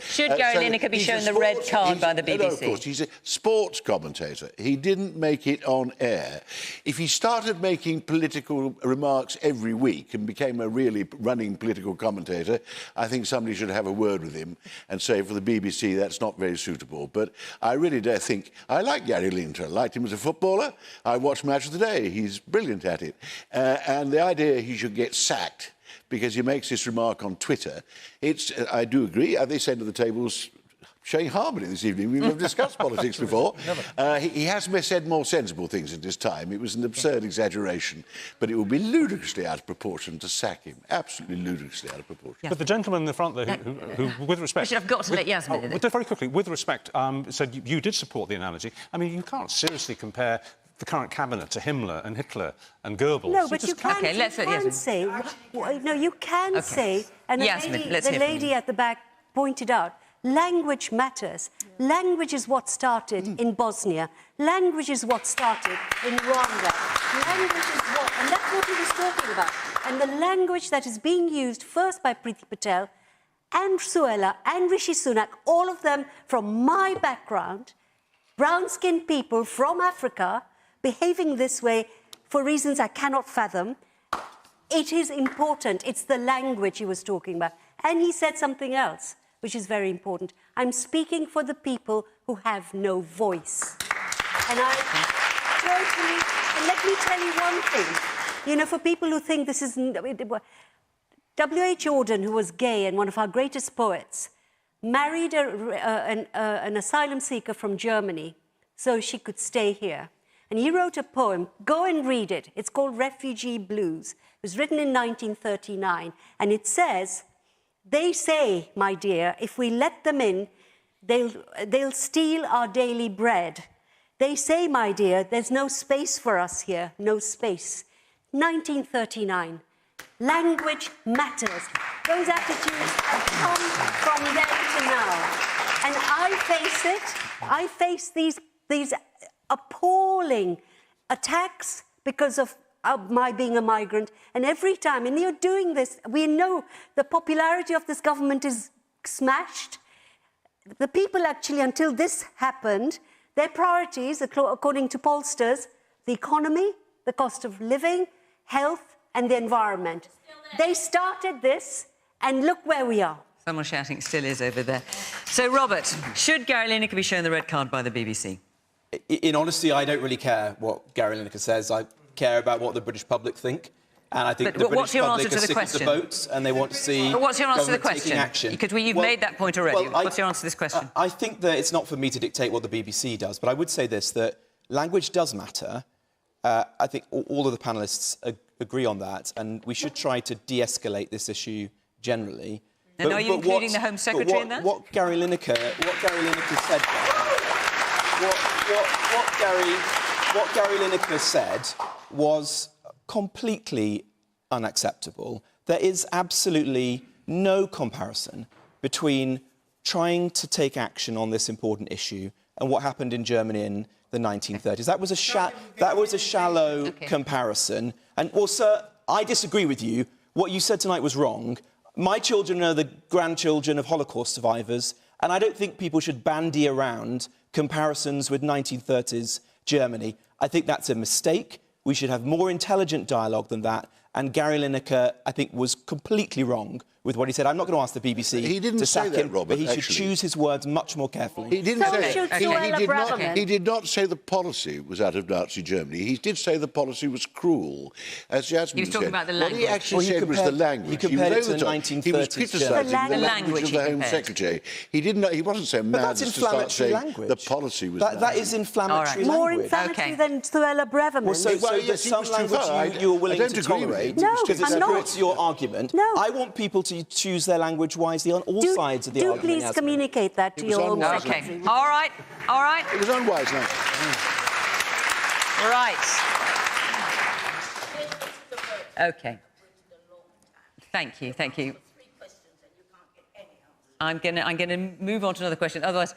should Gary Lineker be shown the red card by the BBC? No, of course, he's a sports commentator. He didn't make it on air. If he started making political remarks every week and became a really running political commentator, I think somebody should have a word with him and say, for the BBC, that's not very suitable. But I really do think... I like Gary Lineker. I liked him as a footballer. I watched Match of the Day. He's brilliant at it. And the idea he should get sacked because he makes this remark on Twitter, I do agree. This end of the table's showing harmony this evening. We've discussed politics before. He has said more sensible things in his time. It was an absurd exaggeration, but it would be ludicrously out of proportion to sack him. Absolutely ludicrously out of proportion. Yeah. But the gentleman in the front there, who with respect... Richard, I've got to let Yasmin in. Very quickly, with respect, said you did support the analogy. I mean, you can't seriously compare the current cabinet to Himmler and Hitler and Goebbels. No, but you can say... No, you can say... And the lady at the back pointed out, language matters. Language is what started in Bosnia. Language is what started in Rwanda. Language is what... And that's what he was talking about. And the language that is being used first by Priti Patel and Suella and Rishi Sunak, all of them from my background, brown-skinned people from Africa, behaving this way for reasons I cannot fathom. It is important. It's the language he was talking about. And he said something else, which is very important. I'm speaking for the people who have no voice. And let me tell you one thing. You know, for people who think this is... W.H. Auden, who was gay and one of our greatest poets, married an asylum seeker from Germany so she could stay here. And he wrote a poem. Go and read it. It's called Refugee Blues. It was written in 1939. And it says, they say, my dear, if we let them in, they'll steal our daily bread. They say, my dear, there's no space for us here, no space. 1939. Language matters. Those attitudes have come from then to now. And I face it. I face these appalling attacks because of my being a migrant. And every time, and you're doing this, we know the popularity of this government is smashed. The people actually, until this happened, their priorities, according to pollsters, the economy, the cost of living, health, and the environment. They started this, and look where we are. Someone shouting still is over there. So, Robert, should Gary Lineker be shown the red card by the BBC? In honesty, I don't really care what Gary Lineker says. I care about what the British public think. And I think the British public are sick of the votes and they want to see But what's your answer to the government taking question? action. Because you've made that point already. What's your answer to this question? I think that it's not for me to dictate what the BBC does, but I would say this, that language does matter. I think all of the panellists agree on that, and we should try to de-escalate this issue generally. And are you including the Home Secretary in that? What Gary Lineker said what Gary Lineker said was completely unacceptable. There is absolutely no comparison between trying to take action on this important issue and what happened in Germany in the 1930s. That was a shallow comparison. And, well, sir, I disagree with you. What you said tonight was wrong. My children are the grandchildren of Holocaust survivors, and I don't think people should bandy around comparisons with 1930s Germany. I think that's a mistake. We should have more intelligent dialogue than that. And Gary Lineker, I think, was completely wrong with what he said. I'm not going to ask the BBC He didn't to say sack that, him, Robert, but he should actually. choose his words much more carefully. He didn't say should he, Suella did not, Braverman. he did not say the policy was out of Nazi Germany. He did say the policy was cruel, as Yasmin He was talking said. about the What language. he actually Well, he said was the compared- language. he compared was it to over the top. 1930s He was criticising Germany. the The language of language the he Home compared. Secretary. He wasn't so But mad that's as to start inflammatory saying language. the policy was That Nazi. is inflammatory More language. inflammatory than Suella Braverman. Well, so Well, there's yes, he some was too language far. you're willing I don't to agree with tolerate him. No, because it I'm not. supports your argument. No. I want people to choose their language wisely on all sides of the do argument. please Yasmin. communicate that to It was your Home unwise. Secretary. Okay. All right. All right. It was unwise, no. Right. Okay. Thank you. Thank you. I'm gonna move on to another question. Otherwise,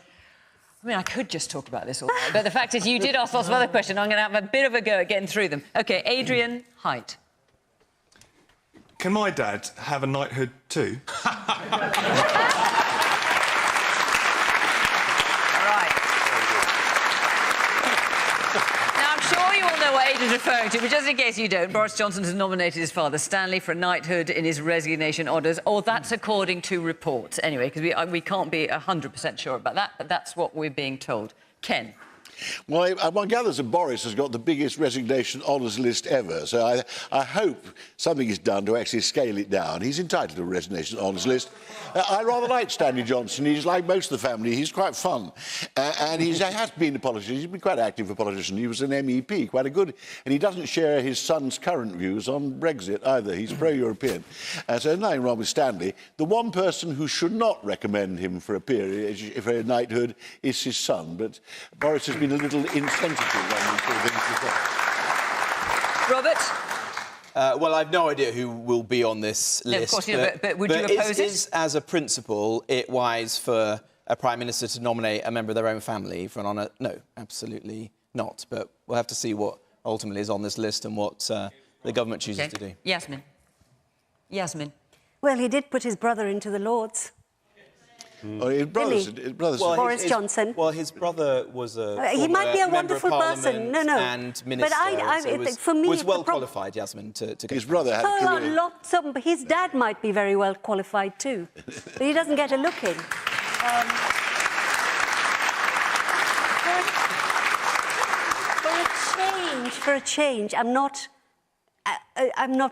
I mean, I could just talk about this all night. But the fact is, you did ask lots of other questions. I'm going to have a bit of a go at getting through them. Okay, Adrian Height. Can my dad have a knighthood too? All right. Now, I'm sure you all know what Adrian's referring to, but just in case you don't, Boris Johnson has nominated his father, Stanley, for a knighthood in his resignation orders, or that's according to reports. Anyway, because we can't be 100% sure about that, but that's what we're being told. Ken. Well, one gathers that Boris has got the biggest resignation honours list ever, so I hope something is done to actually scale it down. He's entitled to a resignation honours list. I rather like Stanley Johnson. He's like most of the family. He's quite fun. And he has been a politician. He's been quite active a politician. He was an MEP, quite a good... And he doesn't share his son's current views on Brexit either. He's pro-European. So there's nothing wrong with Stanley. The one person who should not recommend him for a period, for a knighthood, is his son. But Boris has been a little insensitive on these sort of things before. Robert? Well, I've no idea who will be on this list. No, of course you don't, but would you oppose it? Is, as a principle, it wise for a Prime Minister to nominate a member of their own family for an honour? No, absolutely not. But we'll have to see what ultimately is on this list and what the government chooses to do. Yasmin. Yasmin. Well, he did put his brother into the Lords. Oh, his brothers, Well, Boris Johnson. Well, his brother was a He might be a member of wonderful person. Parliament No. and minister. But so for me, was the well prob- qualified, Yasmin, to get his brother had Oh, a career. lots of... His dad might be very well qualified too. But he doesn't get a look in. For a change, I'm not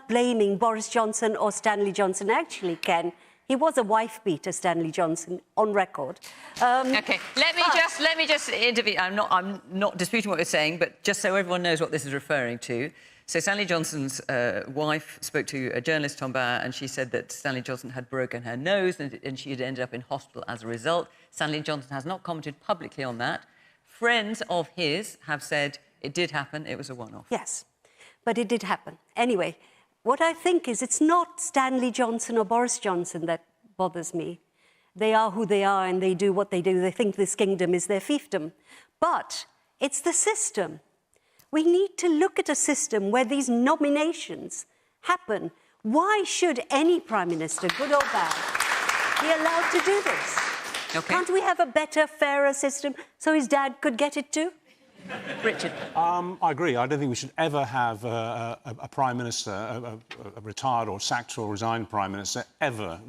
blaming Boris Johnson or Stanley Johnson. Actually, Ken, he was a wife-beater, Stanley Johnson, on record. OK, let me just intervene. I'm not disputing what you're saying, but just so everyone knows what this is referring to. So Stanley Johnson's wife spoke to a journalist, Tom Bauer, and she said that Stanley Johnson had broken her nose and she had ended up in hospital as a result. Stanley Johnson has not commented publicly on that. Friends of his have said it did happen, it was a one-off. Yes, but it did happen. Anyway, what I think is it's not Stanley Johnson or Boris Johnson that bothers me. They are who they are and they do what they do. They think this kingdom is their fiefdom. But it's the system. We need to look at a system where these nominations happen. Why should any Prime Minister, good or bad, be allowed to do this? Okay. Can't we have a better, fairer system so his dad could get it too? Richard. I agree. I don't think we should ever have a Prime Minister, a retired or sacked or resigned Prime Minister, ever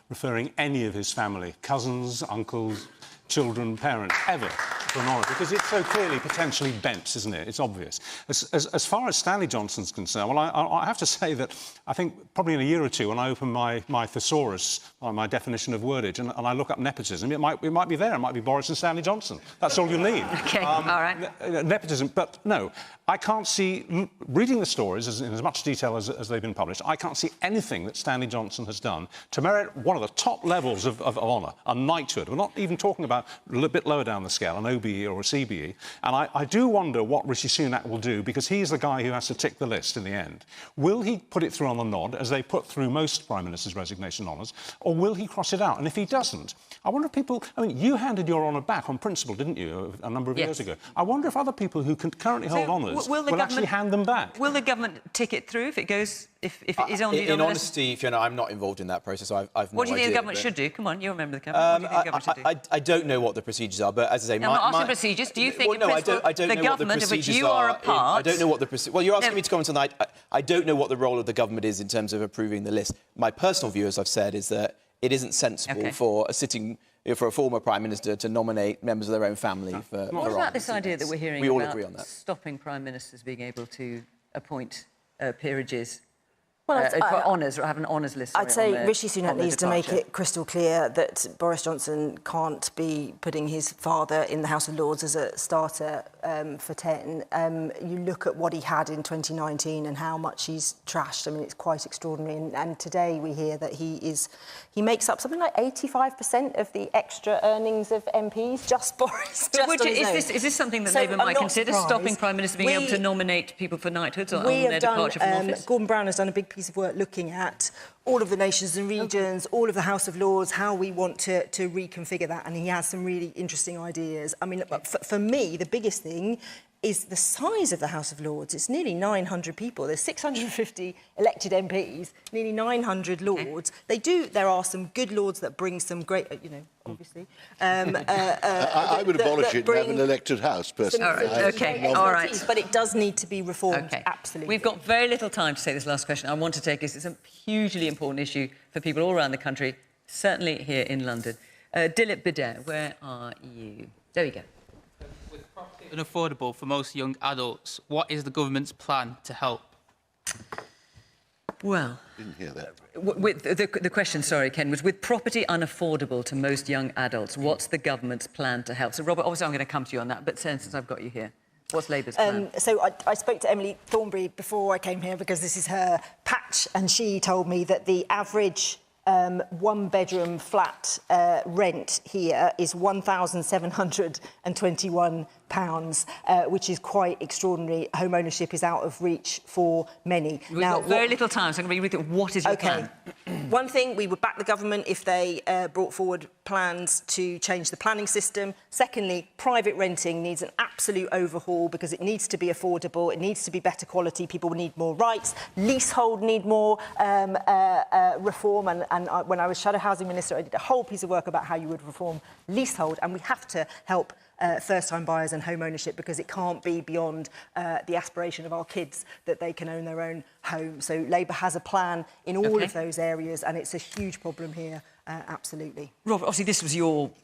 referring any of his family, cousins, uncles, children, parents, ever, to an honour, because it's so clearly potentially bent, isn't it? It's obvious. As far as Stanley Johnson's concerned, well, I have to say that I think probably in a year or two, when I open my thesaurus, my definition of wordage, and I look up nepotism, it might be there. It might be Boris and Stanley Johnson. That's all you need. OK, all right. Nepotism, but no, I can't see, reading the stories in as much detail as they've been published, I can't see anything that Stanley Johnson has done to merit one of the top levels of honour, a knighthood. We're not even talking about a bit lower down the scale, an OBE or a CBE. And I do wonder what Rishi Sunak will do, because he's the guy who has to tick the list in the end. Will he put it through on the nod, as they put through most Prime Ministers' resignation honours, or will he cross it out? And if he doesn't, I wonder if people... I mean, you handed your honour back on principle, didn't you, a number of years ago? I wonder if other people who can currently hold honours will actually hand them back. Will the government tick it through if it goes, if it is on the In honesty, Fiona, I'm not involved in that process. I've no What do you think idea, the government should do? Come on, you're a member of the government. What do you think the government should do? I don't know what the procedures are, but as I say, I'm not asking procedures. Do you think, well, no, I don't the know what the government of which procedures you are a part... I don't know what the... Well, you're asking me to comment on that. I don't know what the role of the government is in terms of approving the list. My personal view, as I've said, is that it isn't sensible for a former Prime Minister to nominate members of their own family for... What about this idea that we're hearing we all about agree on that. stopping Prime Ministers being able to appoint peerages Well, for honours, or have an honours list? I'd say Rishi Sunak needs to make it crystal clear that Boris Johnson can't be putting his father in the House of Lords as a starter for 10. You look at what he had in 2019 and how much he's trashed. I mean, it's quite extraordinary. And today we hear that he makes up something like 85% of the extra earnings of MPs, just Boris. Is this something that Labour might consider, stopping Prime Minister being able to nominate people for knighthoods on their departure from office? Gordon Brown has done a big piece of work looking at all of the nations and regions, all of the House of Lords, how we want to reconfigure that, and he has some really interesting ideas. I mean, for me, the biggest thing is the size of the House of Lords. It's nearly 900 people. There's 650 elected MPs, nearly 900 Lords. There are some good Lords that bring some great, obviously. I would abolish it and have an elected House, personally. All right, OK, all right. But it does need to be reformed, absolutely. We've got very little time to say this last question. I want to take this. It's a hugely important issue for people all around the country, certainly here in London. Dilip Bidet, where are you? There we go. Unaffordable for most young adults. What is the government's plan to help? Well, didn't hear that. With the question, sorry, Ken, was with property unaffordable to most young adults, what's the government's plan to help? So, Robert, obviously I'm going to come to you on that, but since I've got you here, what's Labour's plan? So I spoke to Emily Thornberry before I came here because this is her patch, and she told me that the average one-bedroom flat rent here is £1,721, which is quite extraordinary. Home ownership is out of reach for many. We've got very little time, so I'm going to be reading what is your plan? One thing, we would back the government if they brought forward plans to change the planning system. Secondly, private renting needs an absolute overhaul because it needs to be affordable, it needs to be better quality, people need more rights. Leasehold need more reform, and when I was Shadow Housing Minister, I did a whole piece of work about how you would reform leasehold, and we have to help first-time buyers and home ownership because it can't be beyond the aspiration of our kids that they can own their own home. So Labour has a plan in all of those areas, and it's a huge problem here, absolutely. Robert, obviously this was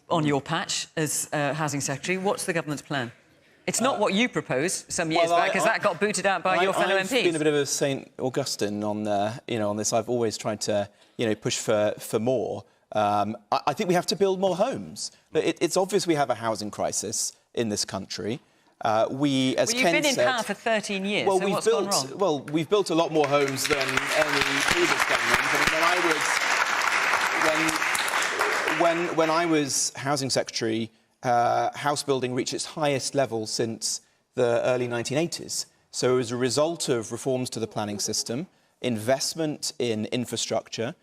on your patch as Housing Secretary. What's the government's plan? It's not what you proposed some years back, because that got booted out by your fellow MPs. I've been a bit of a St Augustine on this. I've always tried to, push for more. I think we have to build more homes. It's obvious we have a housing crisis in this country. You've been in power for 13 years, so what's gone wrong? Well, we've built a lot more homes than any previous government. When I was Housing Secretary, house building reached its highest level since the early 1980s. So as a result of reforms to the planning system, investment in infrastructure,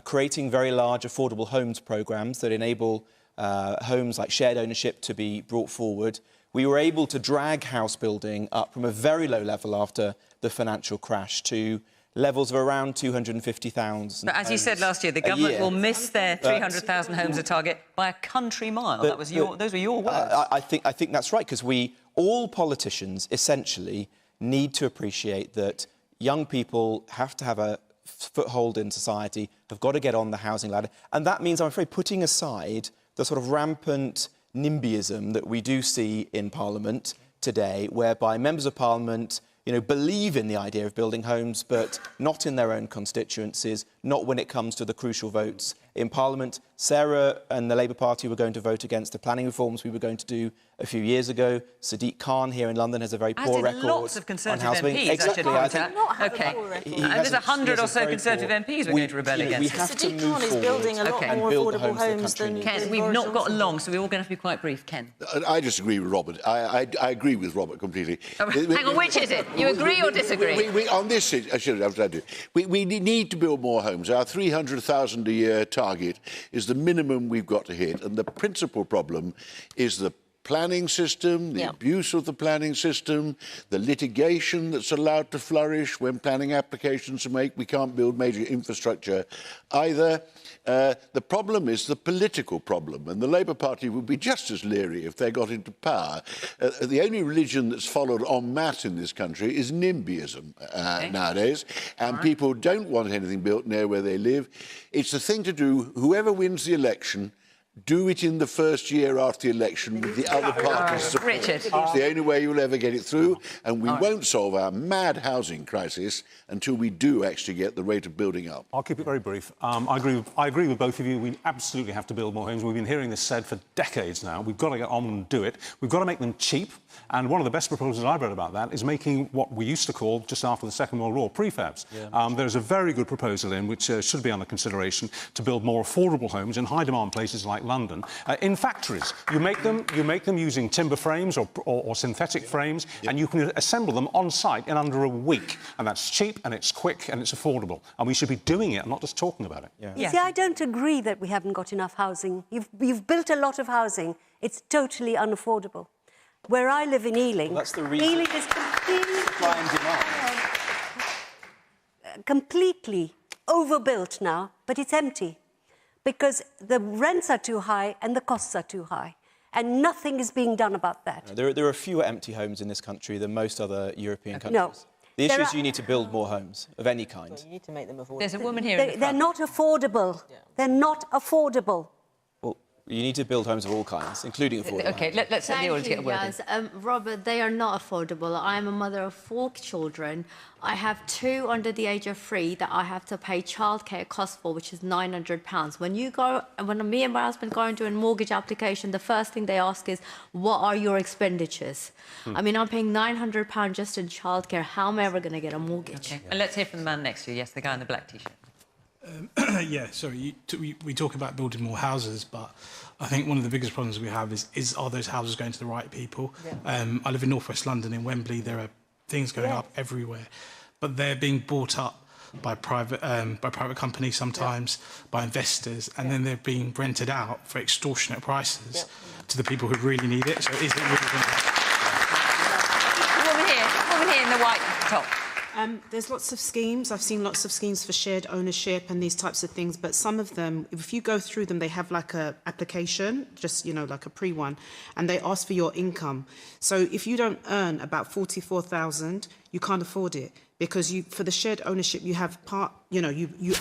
creating very large affordable homes programmes that enable homes like shared ownership to be brought forward, we were able to drag house building up from a very low level after the financial crash to levels of around 250,000. But as you said last year, the government will miss their 300,000 homes a target by a country mile. Those were your words. I think that's right, because all politicians essentially need to appreciate that young people have to have a foothold in society, have got to get on the housing ladder. And that means, I'm afraid, putting aside the sort of rampant NIMBYism that we do see in Parliament today, whereby members of Parliament believe in the idea of building homes, but not in their own constituencies, not when it comes to the crucial votes in Parliament. Sarah and the Labour Party were going to vote against the planning reforms we were going to do a few years ago. Sadiq Khan here in London has a very poor record. Lots of Conservative on house MPs, exactly. I should and there's 100 or so Conservative MPs we're going to rebel against. We have to move Khan is building a lot more affordable homes than Ken, we've not got long, so we're all going to have to be quite brief. Ken? I disagree with Robert. I agree with Robert completely. Hang on, which is it? You agree or disagree? On this, we need to build more homes. Our 300,000 a year target is the minimum we've got to hit, and the principal problem is the planning system, the abuse of the planning system, the litigation that's allowed to flourish when planning applications are made. We can't build major infrastructure either. The problem is the political problem, and the Labour Party would be just as leery if they got into power. The only religion that's followed en masse in this country is NIMBYism nowadays, and people don't want anything built near where they live. It's the thing to do. Whoever wins the election, do it in the first year after the election with the other parties' support. Richard. It's the only way you'll ever get it through, and we won't solve our mad housing crisis until we do actually get the rate of building up. I'll keep it very brief. I agree with both of you. We absolutely have to build more homes. We've been hearing this said for decades now. We've got to get on and do it. We've got to make them cheap. And one of the best proposals I've read about that is making what we used to call, just after the Second World War, prefabs. There's a very good proposal in which should be under consideration to build more affordable homes in high-demand places like London. In factories, you make them using timber frames or synthetic frames, and you can assemble them on site in under a week. And that's cheap, and it's quick, and it's affordable. And we should be doing it, not just talking about it. You see, I don't agree that we haven't got enough housing. You've built a lot of housing. It's totally unaffordable. Where I live in Ealing, that's the reason. Ealing is completely overbuilt now, but it's empty because the rents are too high and the costs are too high, and nothing is being done about that. There are fewer empty homes in this country than most other European countries. No. The issue is you need to build more homes of any kind. You need to make them affordable. There's a woman here in the front. They're not affordable. They're not affordable. Well, you need to build homes of all kinds, including affordable. OK, let's let the audience get a word in. Robert, they are not affordable. I'm a mother of 4 children. I have 2 under the age of 3 that I have to pay childcare costs for, which is £900. When me and my husband go into a mortgage application, the first thing they ask is, what are your expenditures? I mean, I'm paying £900 just in childcare. How am I ever going to get a mortgage? And let's hear from the man next to you. Yes, the guy in the black T-shirt. We talk about building more houses, but I think one of the biggest problems we have is are those houses going to the right people? I live in northwest London, in Wembley. There are things going up everywhere, but they're being bought up by private companies sometimes, by investors, and then they're being rented out for extortionate prices to the people who really need it. So is it really going to... Woman here in the white top. There's lots of schemes. I've seen lots of schemes for shared ownership and these types of things, but some of them, if you go through them, they have like a application, just, you know, like a pre-one, and they ask for your income. So if you don't earn about 44,000, you can't afford it, because for the shared ownership, you have you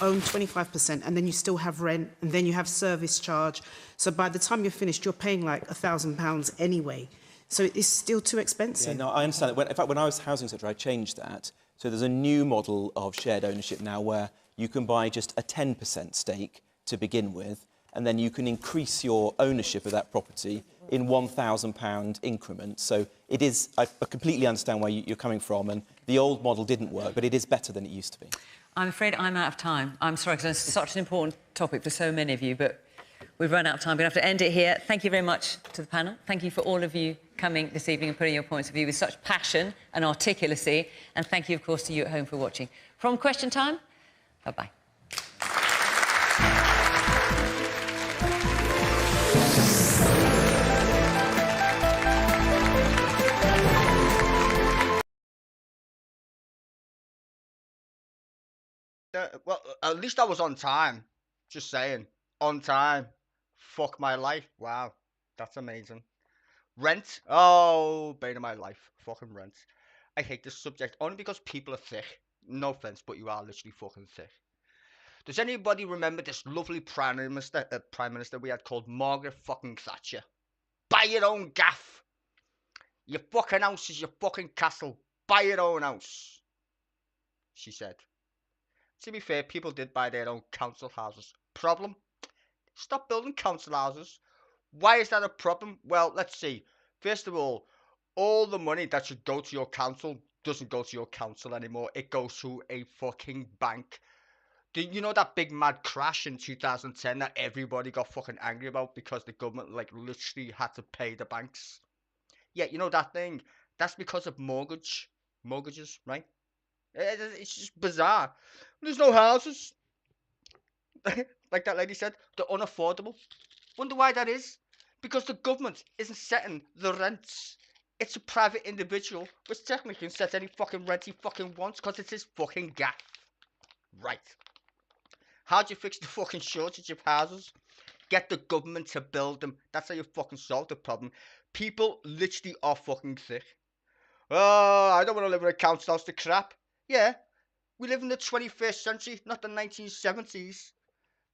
own 25%, and then you still have rent, and then you have service charge. So by the time you're finished, you're paying like £1,000 anyway. So it's still too expensive. Yeah, no, I understand that. In fact, when I was housing secretary, I changed that. So there's a new model of shared ownership now where you can buy just a 10% stake to begin with, and then you can increase your ownership of that property in £1,000 increments. So it is, I completely understand where you're coming from, and the old model didn't work, but it is better than it used to be. I'm afraid I'm out of time. I'm sorry, because it's such an important topic for so many of you, but we've run out of time. We're going to have to end it here. Thank you very much to the panel. Thank you for all of you coming this evening and putting your points of view with such passion and articulacy. And thank you, of course, to you at home for watching. From Question Time, bye-bye. Well, at least I was on time. Just saying. On time. Fuck my life. Wow. That's amazing. Rent. Oh, bane of my life. Fucking rent. I hate this subject only because people are thick. No offense, but you are literally fucking thick. Does anybody remember this lovely Prime Minister we had called Margaret fucking Thatcher? Buy your own gaff. Your fucking house is your fucking castle. Buy your own house, she said. To be fair, people did buy their own council houses. Problem? Stop building council houses. Why is that a problem? Well, let's see. First of all the money that should go to your council doesn't go to your council anymore. It goes to a fucking bank. Do you know that big mad crash in 2010 that everybody got fucking angry about because the government like literally had to pay the banks? Yeah, you know that thing? That's because of mortgages, right? It's just bizarre. There's no houses. Like that lady said, they're unaffordable. Wonder why that is. Because the government isn't setting the rents. It's a private individual, which technically can set any fucking rent he fucking wants, because it's his fucking gaff. Right. How do you fix the fucking shortage of houses? Get the government to build them. That's how you fucking solve the problem. People literally are fucking sick. Oh, I don't want to live in a council house, the crap. Yeah, we live in the 21st century, not the 1970s.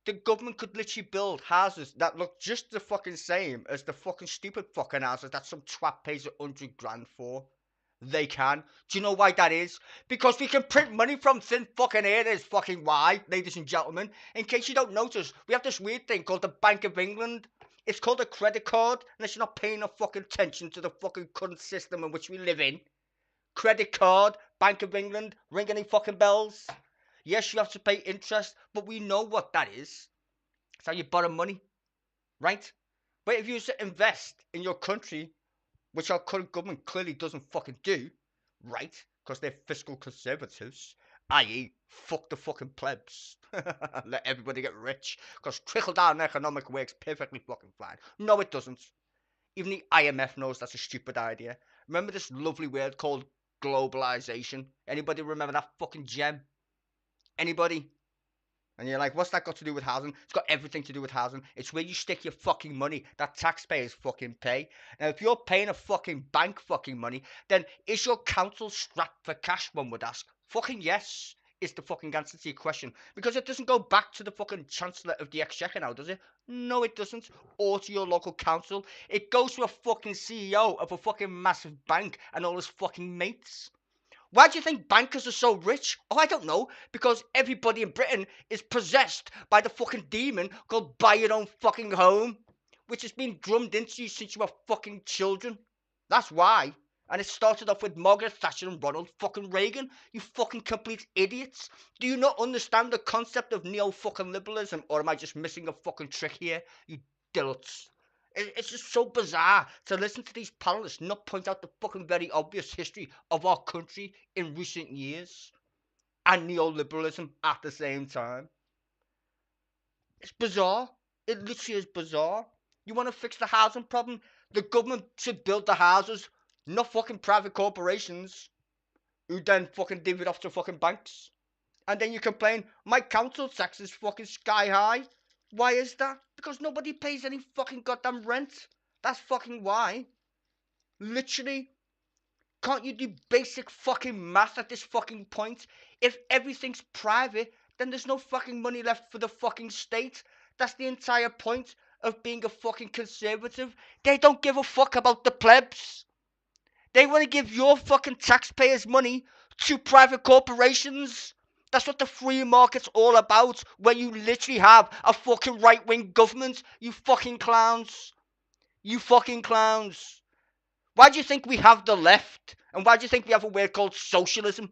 The government could literally build houses that look just the fucking same as the fucking stupid fucking houses that some twat pays 100 grand for. They can. Do you know why that is? Because we can print money from thin fucking air. Is fucking why, ladies and gentlemen. In case you don't notice, we have this weird thing called the Bank of England. It's called a credit card, unless you're not paying no fucking attention to the fucking current system in which we live in. Credit card, Bank of England, ring any fucking bells? Yes, you have to pay interest, but we know what that is. It's how you borrow money, right? But if you used to invest in your country, which our current government clearly doesn't fucking do, right? Because they're fiscal conservatives, i.e. fuck the fucking plebs. Let everybody get rich. Because trickle-down economic works perfectly fucking fine. No, it doesn't. Even the IMF knows that's a stupid idea. Remember this lovely word called globalization? Anybody remember that fucking gem? Anybody? And you're like, what's that got to do with housing? It's got everything to do with housing. It's where you stick your fucking money that taxpayers fucking pay. Now, if you're paying a fucking bank fucking money, then is your council strapped for cash, one would ask? Fucking yes, is the fucking answer to your question. Because it doesn't go back to the fucking Chancellor of the Exchequer now, does it? No, it doesn't. Or to your local council. It goes to a fucking CEO of a fucking massive bank and all his fucking mates. Why do you think bankers are so rich? Oh, I don't know. Because everybody in Britain is possessed by the fucking demon called buy your own fucking home, which has been drummed into you since you were fucking children. That's why. And it started off with Margaret Thatcher and Ronald fucking Reagan. You fucking complete idiots. Do you not understand the concept of neo-fucking liberalism? Or am I just missing a fucking trick here? You dilts. It's just so bizarre to listen to these panelists not point out the fucking very obvious history of our country in recent years. And neoliberalism at the same time. It's bizarre. It literally is bizarre. You want to fix the housing problem? The government should build the houses, not fucking private corporations who then fucking give it off to fucking banks. And then you complain, my council tax is fucking sky high. Why is that? Because nobody pays any fucking goddamn rent. That's fucking why. Literally. Can't you do basic fucking math at this fucking point? If everything's private, then there's no fucking money left for the fucking state. That's the entire point of being a fucking conservative. They don't give a fuck about the plebs. They want to give your fucking taxpayers' money to private corporations. That's what the free market's all about, when you literally have a fucking right-wing government. You fucking clowns. You fucking clowns. Why do you think we have the left? And why do you think we have a word called socialism?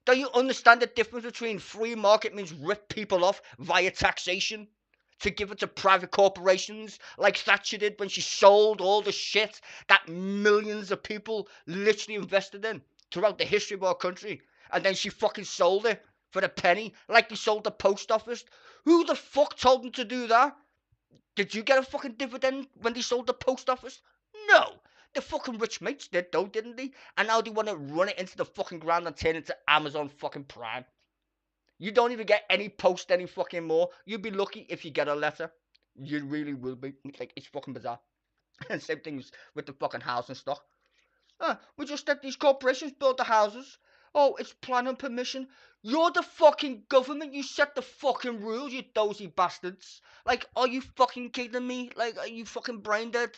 Don't you understand the difference between free market means rip people off via taxation to give it to private corporations like Thatcher did when she sold all the shit that millions of people literally invested in throughout the history of our country, and then she fucking sold it for a penny, like they sold the post office? Who the fuck told them to do that? Did you get a fucking dividend when they sold the post office? No. The fucking rich mates did though, didn't they? And now they want to run it into the fucking ground and turn it into Amazon fucking Prime. You don't even get any post any fucking more. You'll be lucky if you get a letter. You really will be. Like, it's fucking bizarre. And same things with the fucking housing stock. We just let these corporations build the houses. Oh, it's planning permission. You're the fucking government. You set the fucking rules, you dozy bastards. Like, are you fucking kidding me? Like, are you fucking brain dead?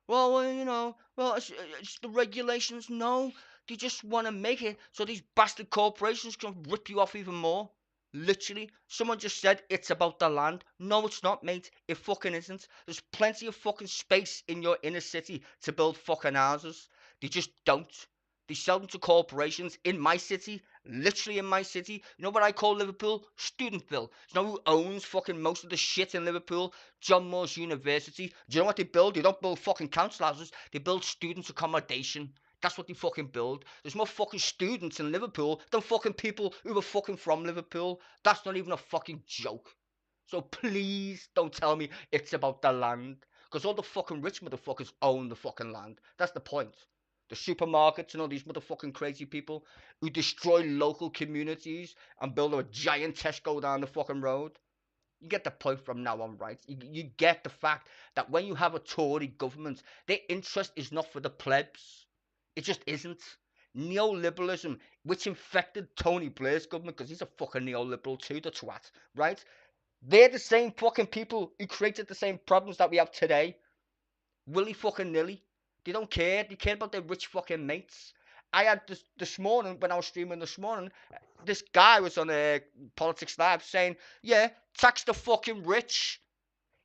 Well, you know, it's the regulations. No, they just want to make it so these bastard corporations can rip you off even more. Literally, someone just said it's about the land. No, it's not, mate. It fucking isn't. There's plenty of fucking space in your inner city to build fucking houses. They just don't. They sell them to corporations in my city, literally in my city. You know what I call Liverpool? Studentville. You know who owns fucking most of the shit in Liverpool? John Moores University. Do you know what they build? They don't build fucking council houses. They build students' accommodation. That's what they fucking build. There's more fucking students in Liverpool than fucking people who are fucking from Liverpool. That's not even a fucking joke. So please don't tell me it's about the land. Because all the fucking rich motherfuckers own the fucking land. That's the point. The supermarkets and all these motherfucking crazy people who destroy local communities and build a giant Tesco down the fucking road. You get the point from now on, right? You get the fact that when you have a Tory government, their interest is not for the plebs. It just isn't. Neoliberalism, which infected Tony Blair's government, because he's a fucking neoliberal too, the twat, right? They're the same fucking people who created the same problems that we have today. Willy fucking nilly. They don't care. They care about their rich fucking mates. I had this morning, when I was streaming this morning, this guy was on Politics Live saying, yeah, tax the fucking rich.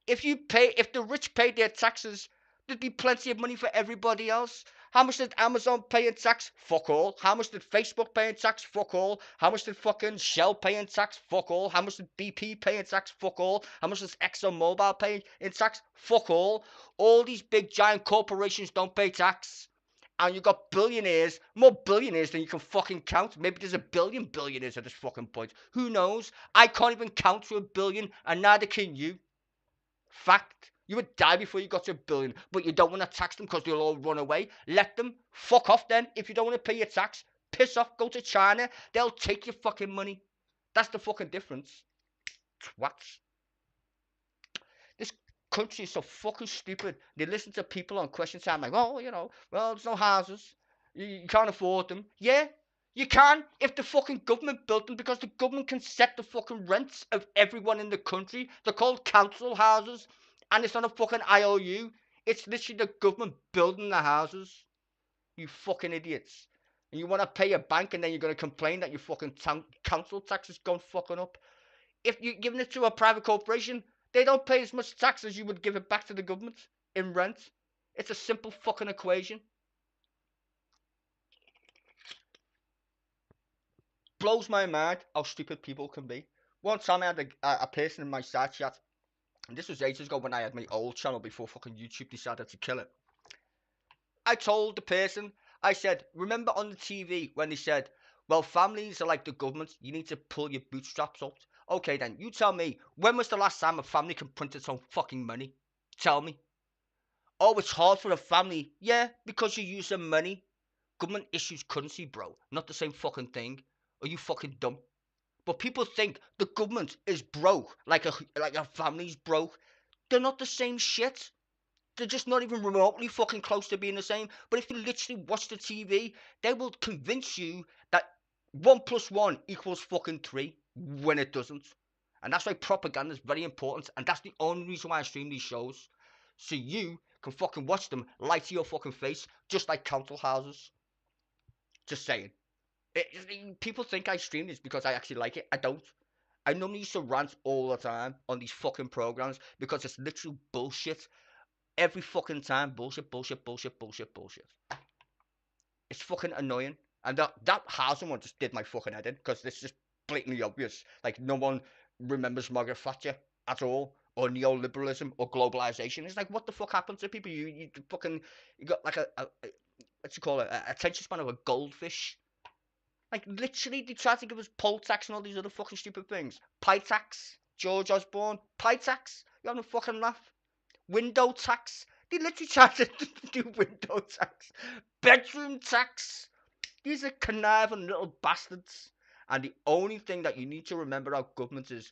If the rich paid their taxes, there'd be plenty of money for everybody else. How much did Amazon pay in tax? Fuck all. How much did Facebook pay in tax? Fuck all. How much did fucking Shell pay in tax? Fuck all. How much did BP pay in tax? Fuck all. How much does ExxonMobil pay in tax? Fuck all. All these big giant corporations don't pay tax. And you got billionaires, more billionaires than you can fucking count. Maybe there's a billion billionaires at this fucking point. Who knows? I can't even count to a billion, and neither can you. Fact. You would die before you got to a billion, but you don't want to tax them because they'll all run away. Let them. Fuck off then. If you don't want to pay your tax, piss off, go to China. They'll take your fucking money. That's the fucking difference. Twats. This country is so fucking stupid. They listen to people on Question Time like, oh, well, there's no houses. You can't afford them. Yeah, you can if the fucking government built them, because the government can set the fucking rents of everyone in the country. They're called council houses. And it's not a fucking IOU. It's literally the government building the houses. You fucking idiots. And you want to pay a bank and then you're going to complain that your fucking council tax has gone fucking up. If you're giving it to a private corporation, they don't pay as much tax as you would give it back to the government in rent. It's a simple fucking equation. Blows my mind how stupid people can be. One time I had a person in my side chat, and this was ages ago when I had my old channel before fucking YouTube decided to kill it. I told the person, I said, remember on the TV when they said, well, families are like the government, you need to pull your bootstraps up. Okay then, you tell me, when was the last time a family can print its own fucking money? Tell me. Oh, it's hard for a family. Yeah, because you're using money. Government issues currency, bro. Not the same fucking thing. Are you fucking dumb? But people think the government is broke, like a family's broke. They're not the same shit. They're just not even remotely fucking close to being the same. But if you literally watch the TV, they will convince you that 1 + 1 = fucking 3 when it doesn't. And that's why propaganda is very important. And that's the only reason why I stream these shows. So you can fucking watch them lie to your fucking face, just like council houses. Just saying. People think I stream this because I actually like it. I don't. I normally used to rant all the time on these fucking programs because it's literal bullshit. Every fucking time. Bullshit, bullshit, bullshit, bullshit, bullshit. It's fucking annoying. And that housing one just did my fucking head in because it's just blatantly obvious. Like, no one remembers Margaret Thatcher at all, or neoliberalism, or globalization. It's like, what the fuck happened to people? You got like a what you call it, a attention span of a goldfish. Like, literally, they tried to give us poll tax and all these other fucking stupid things. Pie tax, George Osborne. Pie tax? You having a fucking laugh? Window tax? They literally tried to do window tax. Bedroom tax? These are conniving little bastards. And the only thing that you need to remember about government is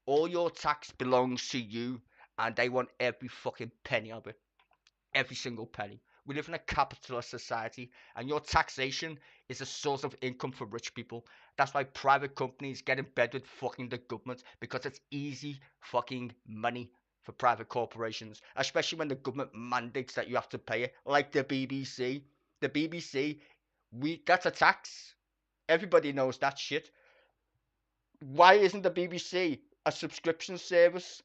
all your tax belongs to you, and they want every fucking penny of it. Every single penny. We live in a capitalist society, and your taxation is a source of income for rich people. That's why private companies get in bed with fucking the government, because it's easy fucking money for private corporations, especially when the government mandates that you have to pay it, like the BBC. The BBC, that's a tax. Everybody knows that shit. Why isn't the BBC a subscription service?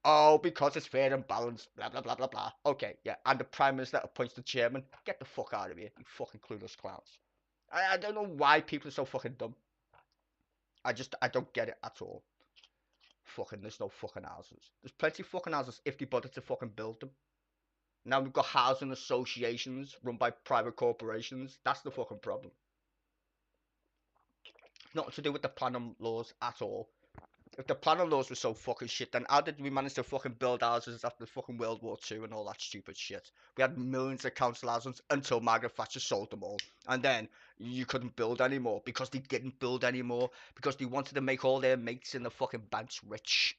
Oh, because it's fair and balanced, blah, blah, blah, blah, blah. Okay, yeah, and the Prime Minister appoints the chairman. Get the fuck out of here, you fucking clueless clowns. I don't know why people are so fucking dumb. I don't get it at all. Fucking, there's no fucking houses. There's plenty of fucking houses if they bother to fucking build them. Now we've got housing associations run by private corporations. That's the fucking problem. Nothing to do with the planning laws at all. If the planning laws were so fucking shit, then how did we manage to fucking build houses after fucking World War II and all that stupid shit? We had millions of council houses until Margaret Thatcher sold them all. And then you couldn't build anymore because they didn't build anymore because they wanted to make all their mates in the fucking banks rich.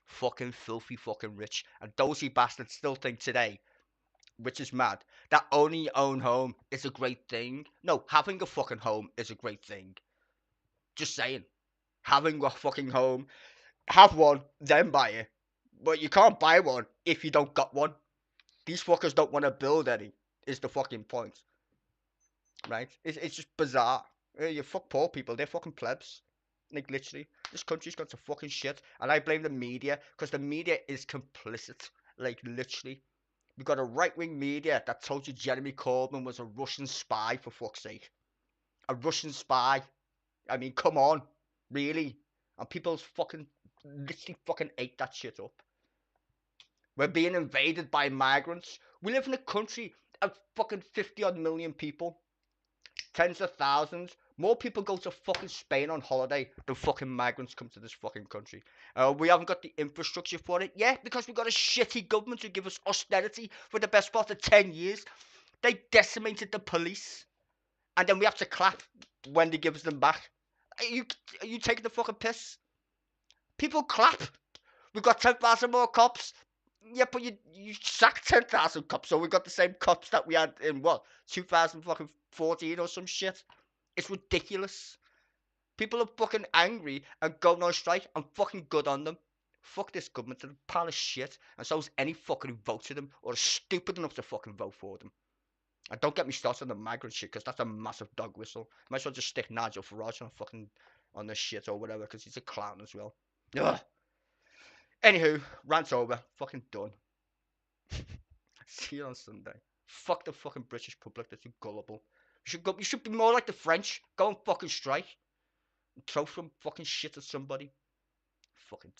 Fucking filthy fucking rich. And dozy bastards still think today, which is mad, that owning your own home is a great thing. No, having a fucking home is a great thing. Just saying. Having a fucking home, have one, then buy it. But you can't buy one if you don't got one. These fuckers don't want to build any, is the fucking point. Right? It's just bizarre. You fuck poor people, they're fucking plebs. Like, literally. This country's gone to fucking shit. And I blame the media, because the media is complicit. Like, literally. We've got a right-wing media that told you Jeremy Corbyn was a Russian spy, for fuck's sake. A Russian spy. I mean, come on. Really? And people fucking literally fucking ate that shit up. We're being invaded by migrants. We live in a country of fucking 50-odd million people. Tens of thousands. More people go to fucking Spain on holiday than fucking migrants come to this fucking country. We haven't got the infrastructure for it. Yeah, because we've got a shitty government who give us austerity for the best part of 10 years. They decimated the police. And then we have to clap when they give us them back. Are you taking the fucking piss? People clap. We've got 10,000 more cops. Yeah, but you sacked 10,000 cops, so we got the same cops that we had in, what, 2014 or some shit? It's ridiculous. People are fucking angry and going on strike. I'm fucking good on them. Fuck this government. They're a pile of shit. And so's any fucking who voted them or is stupid enough to fucking vote for them. And don't get me started on the migrant shit, because that's a massive dog whistle. Might as well just stick Nigel Farage on this shit or whatever, because he's a clown as well. Ugh. Anywho, rant's over. Fucking done. See you on Sunday. Fuck the fucking British public. They're too gullible. You should be more like the French. Go and fucking strike. And throw some fucking shit at somebody. Fucking